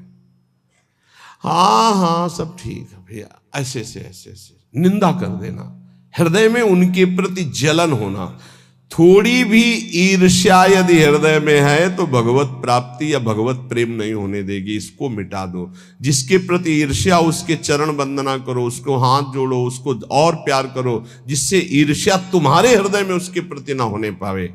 हाँ सब ठीक है भैया, ऐसे से निंदा कर देना, हृदय में उनके प्रति जलन होना। थोड़ी भी ईर्ष्या यदि हृदय में है तो भगवत प्राप्ति या भगवत प्रेम नहीं होने देगी। इसको मिटा दो। जिसके प्रति ईर्ष्या, उसके चरण वंदना करो, उसको हाथ जोड़ो, उसको और प्यार करो, जिससे ईर्ष्या तुम्हारे हृदय में उसके प्रति ना होने पावे।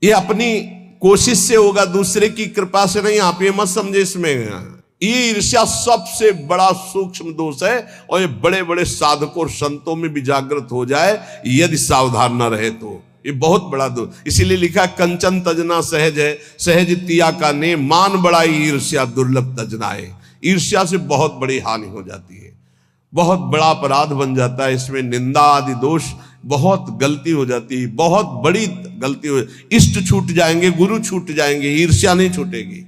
ये अपनी कोशिश से होगा, दूसरे की कृपा से नहीं। आप ये मत समझे इसमें, ये ईर्ष्या सबसे बड़ा सूक्ष्म दोष है, और ये बड़े बड़े साधकों और संतों में भी जागृत हो जाए यदि सावधान न रहे तो ये बहुत बड़ा दोष। इसीलिए लिखा कंचन तजना सहज है, सहज तिया का ने, मान बड़ाई ईर्ष्या दुर्लभ तजनाए। ईर्ष्या से बहुत बड़ी हानि हो जाती है, बहुत बड़ा अपराध बन जाता है। इसमें निंदा आदि दोष, बहुत गलती हो जाती है, बहुत बड़ी गलती हो। इष्ट छूट जाएंगे, गुरु छूट जाएंगे, ईर्ष्या नहीं छूटेगी।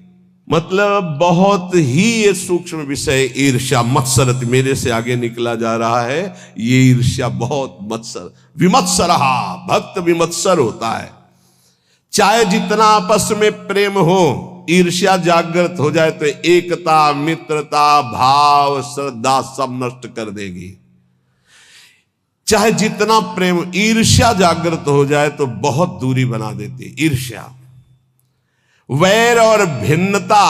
मतलब बहुत ही ये सूक्ष्म विषय ईर्ष्या मत्सरत मेरे से आगे निकला जा रहा है। ये ईर्ष्या बहुत मत्सर विमत्सरहा, भक्त विमत्सर होता है। चाहे जितना आपस में प्रेम हो, ईर्ष्या जागृत हो जाए तो एकता, मित्रता, भाव, श्रद्धा सब नष्ट कर देगी। चाहे जितना प्रेम, ईर्ष्या जागृत हो जाए तो बहुत दूरी बना देती ईर्ष्या। वैर और भिन्नता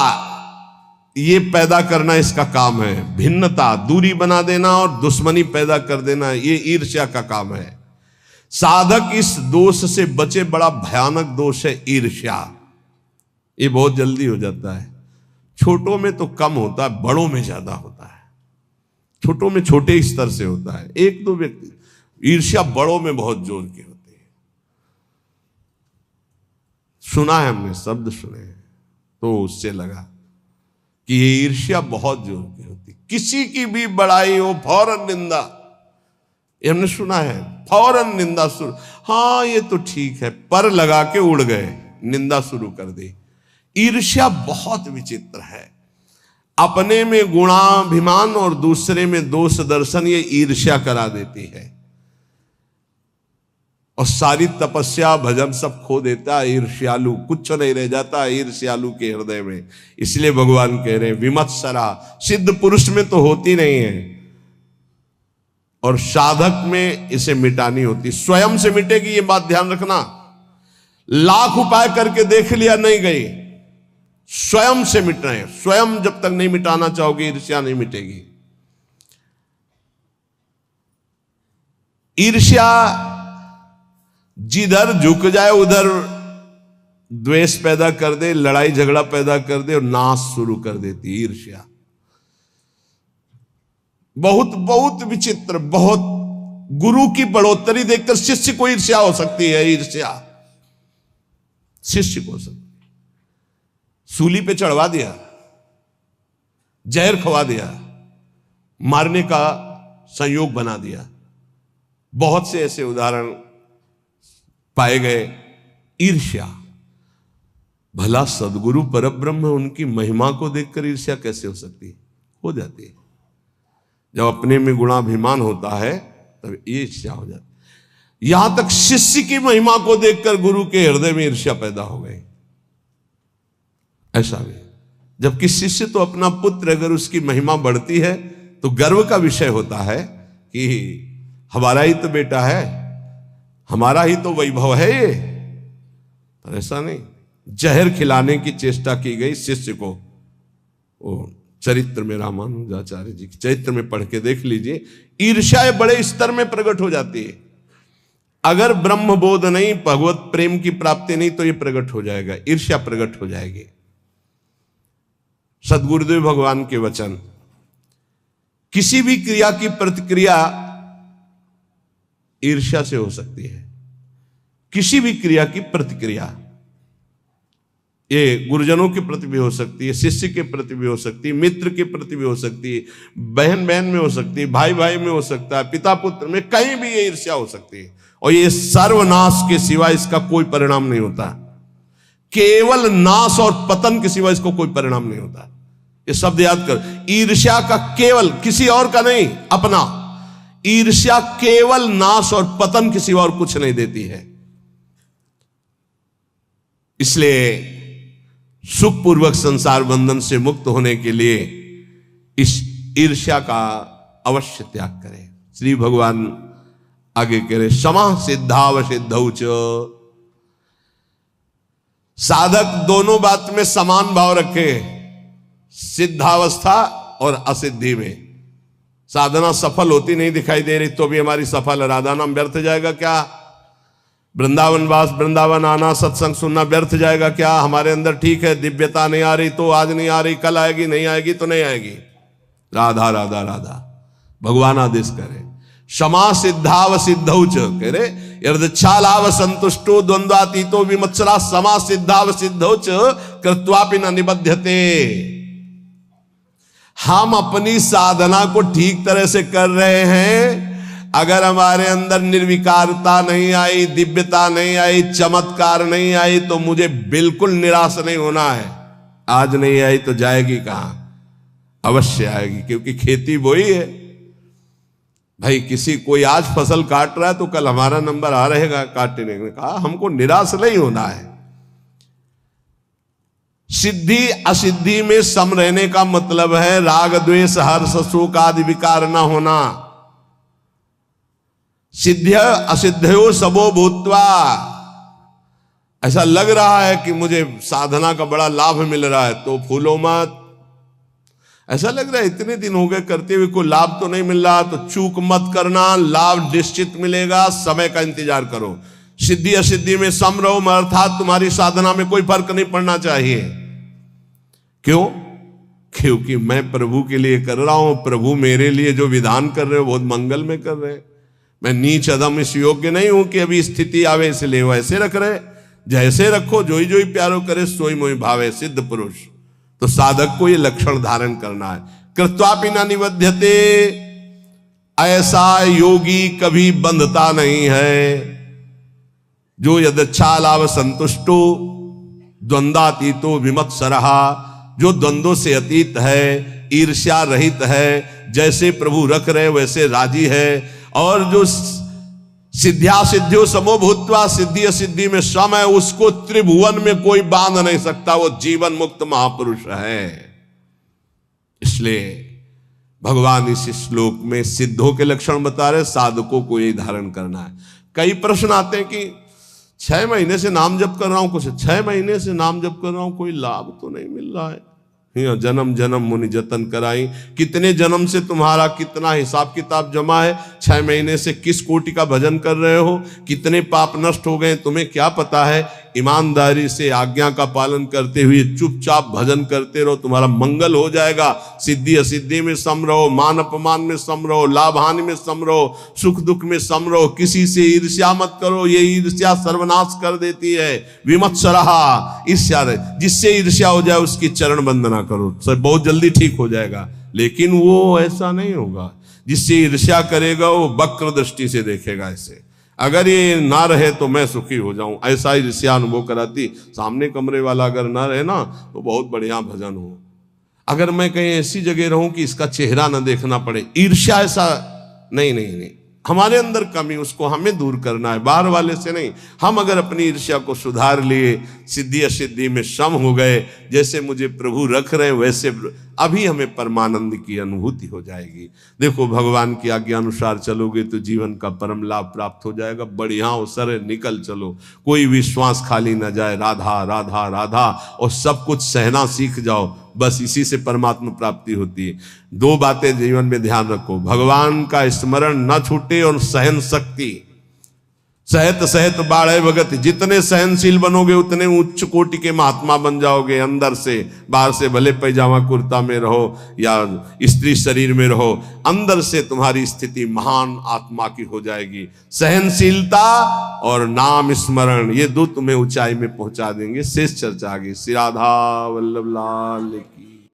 ये पैदा करना इसका काम है। भिन्नता, दूरी बना देना और दुश्मनी पैदा कर देना, ये ईर्ष्या का काम है। साधक इस दोष से बचे, बड़ा भयानक दोष है ईर्ष्या। ये बहुत जल्दी हो जाता है। छोटों में तो कम होता है, बड़ों में ज्यादा होता है। छोटों में छोटे स्तर से होता है, एक दो व्यक्ति। ईर्ष्या बड़ों में बहुत जोर की होती है। सुना है हमने, शब्द सुने हैं, तो उससे लगा कि ये ईर्ष्या बहुत जोर की होती। किसी की भी बड़ाई हो, फौरन निंदा। ये हमने सुना है, फौरन निंदा शुरू। हाँ ये तो ठीक है, पर लगा के उड़ गए, निंदा शुरू कर दी। ईर्ष्या बहुत विचित्र है। अपने में गुणाभिमान और दूसरे में दोष दर्शन, ये ईर्ष्या करा देती है और सारी तपस्या भजन सब खो देता है। ईर्ष्यालु, कुछ नहीं रह जाता ईर्ष्यालु के हृदय में। इसलिए भगवान कह रहे हैं विमत्सरा, सिद्ध पुरुष में तो होती नहीं है और साधक में इसे मिटानी होती। स्वयं से मिटेगी, ये बात ध्यान रखना। लाख उपाय करके देख लिया, नहीं गई। स्वयं से मिटना है। स्वयं जब तक नहीं मिटाना चाहोगे, ईर्ष्या नहीं मिटेगी। ईर्ष्या जिधर झुक जाए उधर द्वेष पैदा कर दे, लड़ाई झगड़ा पैदा कर दे और नाश शुरू कर देती ईर्ष्या। बहुत बहुत विचित्र। बहुत गुरु की बढ़ोतरी देखकर शिष्य को ईर्ष्या हो सकती है। ईर्ष्या शिष्य को हो सकती। सूली पे चढ़वा दिया, जहर खवा दिया, मारने का संयोग बना दिया। बहुत से ऐसे उदाहरण पाए गए। ईर्ष्या। भला सदगुरु परब्रह्म, उनकी महिमा को देखकर ईर्ष्या कैसे हो सकती है? हो जाती है। जब अपने में गुणाभिमान होता है तब ईर्ष्या हो जाती है। यहां तक शिष्य की महिमा को देखकर गुरु के हृदय में ईर्ष्या पैदा हो गई। ऐसा भी, जबकि शिष्य तो अपना पुत्र, अगर उसकी महिमा बढ़ती है तो गर्व का विषय होता है कि हमारा ही तो बेटा है, हमारा ही तो वैभव है ये। पर ऐसा नहीं। जहर खिलाने की चेष्टा की गई शिष्य को। वो चरित्र में, रामानुजाचार्य जी के चरित्र में पढ़ के देख लीजिए। ईर्ष्या बड़े स्तर में प्रकट हो जाती है। अगर ब्रह्म बोध नहीं, भगवत प्रेम की प्राप्ति नहीं, तो ये प्रकट हो जाएगा, ईर्ष्या प्रकट हो जाएगी। सदगुरुदेव भगवान के वचन, किसी भी क्रिया की प्रतिक्रिया ईर्ष्या से हो सकती है। किसी भी क्रिया की प्रतिक्रिया, ये गुरुजनों के प्रति भी हो सकती है, शिष्य के प्रति भी हो सकती है, मित्र के प्रति भी हो सकती है, बहन बहन में हो सकती है, भाई भाई में हो सकता है, पिता पुत्र में, कहीं भी ये ईर्ष्या हो सकती है। और ये सर्वनाश के सिवा इसका कोई परिणाम नहीं होता। केवल नाश और पतन के सिवा इसको कोई परिणाम नहीं होता। ये शब्द याद कर। ईर्ष्या का केवल, किसी और का नहीं, अपना। ईर्ष्या केवल नाश और पतन के सिवा और कुछ नहीं देती है। इसलिए सुखपूर्वक संसार बंधन से मुक्त होने के लिए इस ईर्ष्या का अवश्य त्याग करें। श्री भगवान आगे कह रहे, क्षमा सिद्धाव सिद्धौ च। साधक दोनों बात में समान भाव रखे, सिद्धावस्था और असिद्धि में। साधना सफल होती नहीं दिखाई दे रही तो भी हमारी सफल, राधा नाम व्यर्थ जाएगा क्या? वृंदावन वास, वृंदावन आना, सत्संग सुनना व्यर्थ जाएगा क्या? हमारे अंदर ठीक है, दिव्यता नहीं आ रही तो आज नहीं आ रही, कल आएगी, नहीं आएगी तो नहीं आएगी। राधा राधा राधा, भगवान आदेश करे। क्षमा सिद्धाव सिद्धौ च, कह रहे यदच्छालाव संतुष्टो द्वंद्वातीतो विमत्सरा समा सिद्धाव सिद्धौ च कृत्वापि न निबध्यते। हम अपनी साधना को ठीक तरह से कर रहे हैं, अगर हमारे अंदर निर्विकारता नहीं आई, दिव्यता नहीं आई, चमत्कार नहीं आई, तो मुझे बिल्कुल निराश नहीं होना है। आज नहीं आई तो जाएगी कहां? अवश्य आएगी, क्योंकि खेती वही है भाई। किसी कोई आज फसल काट रहा है तो कल हमारा नंबर आ रहेगा काटने का। कहा हमको निराश नहीं होना है। सिद्धि असिद्धि में सम रहने का मतलब है राग द्वेष हर्ष शोक आदि विकार न होना। सिद्ध असिद्धयो सबो भूत्वा। ऐसा लग रहा है कि मुझे साधना का बड़ा लाभ मिल रहा है तो फूलो मत। ऐसा लग रहा है इतने दिन हो गए करते हुए कोई लाभ तो नहीं मिल रहा, तो चूक मत करना, लाभ निश्चित मिलेगा, समय का इंतजार करो। सिद्धि असिद्धि में सम रहो, अर्थात तुम्हारी साधना में कोई फर्क नहीं पड़ना चाहिए। क्यों? क्योंकि मैं प्रभु के लिए कर रहा हूं, प्रभु मेरे लिए जो विधान कर रहे हो बहुत मंगल में कर रहे हैं। मैं नीच अधम इस योग्य नहीं हूं कि अभी स्थिति आवे इसलिए वैसे रख रहे। जैसे रखो, जोई जोई प्यारो करे सोई मोई भावे, सिद्ध पुरुष। तो साधक को ये लक्षण धारण करना है। कृत्वापि न निबध्यते, ऐसा योगी कभी बंधता नहीं है। जो यदच्छा लाभ संतुष्टो द्वंद्वातीतो विमत्सरहा, जो द्वंद्वों से अतीत है, ईर्ष्या रहित है, जैसे प्रभु रख रहे वैसे राजी है। और जो सिद्ध्या सिद्धियों समो भूत्वा, सिद्धि असिद्धि में सम है, उसको त्रिभुवन में कोई बांध नहीं सकता। वो जीवन मुक्त महापुरुष है। इसलिए भगवान इस श्लोक में सिद्धों के लक्षण बता रहे, साधकों को यही धारण करना है। कई प्रश्न आते हैं कि 6 महीने से नाम जप कर रहा हूं, कुछ 6 महीने से नाम जप कर रहा हूं, कोई लाभ तो नहीं मिल रहा है। जन्म जन्म मुनि जतन कराई। कितने जन्म से तुम्हारा कितना हिसाब किताब जमा है? 6 महीने से किस कोटि का भजन कर रहे हो? कितने पाप नष्ट हो गए तुम्हें क्या पता है? ईमानदारी से आज्ञा का पालन करते हुए चुपचाप भजन करते रहो, तुम्हारा मंगल हो जाएगा। सिद्धि असिद्धि में सम रहो, मान अपमान में सम रहो, लाभ हानि में सम रहो, सुख दुख में सम रहो। किसी से ईर्ष्या मत करो, ये ईर्ष्या सर्वनाश कर देती है। विमत्सरहा, ईर्ष्या, जिससे ईर्ष्या हो जाए उसकी चरण वंदना करो, सब बहुत जल्दी ठीक हो जाएगा। लेकिन वो ऐसा नहीं होगा। जिससे ईर्ष्या करेगा वो वक्र दृष्टि से देखेगा। ऐसे अगर ये ना रहे तो मैं सुखी हो जाऊं, ऐसा ईर्ष्या अनुभव कराती। सामने कमरे वाला अगर ना रहे ना तो बहुत बढ़िया भजन हो। अगर मैं कहीं ऐसी जगह रहूं कि इसका चेहरा ना देखना पड़े, ईर्ष्या ऐसा नहीं। हमारे अंदर कमी, उसको हमें दूर करना है, बाहर वाले से नहीं। हम अगर अपनी ईर्ष्या को सुधार लिए, सिद्धि असिद्धि में सम हो गए, जैसे मुझे प्रभु रख रहे हैं वैसे अभी हमें परमानंद की अनुभूति हो जाएगी। देखो, भगवान की आज्ञा अनुसार चलोगे तो जीवन का परम लाभ प्राप्त हो जाएगा। बढ़िया अवसर निकल चलो, कोई विश्वास खाली न जाए। राधा राधा राधा, और सब कुछ सहना सीख जाओ। बस इसी से परमात्मा प्राप्ति होती है। 2 बातें जीवन में ध्यान रखो, भगवान का स्मरण न छूटे और सहन शक्ति। सहत सहत बाढ़े भगत, जितने सहनशील बनोगे उतने उच्च कोटि के महात्मा बन जाओगे। अंदर से, बाहर से भले पैजामा कुर्ता में रहो या स्त्री शरीर में रहो, अंदर से तुम्हारी स्थिति महान आत्मा की हो जाएगी। सहनशीलता और नाम स्मरण, ये 2 तुम्हें ऊंचाई में पहुंचा देंगे। शेष चर्चा आगे। श्री राधा वल्लभ लाल की।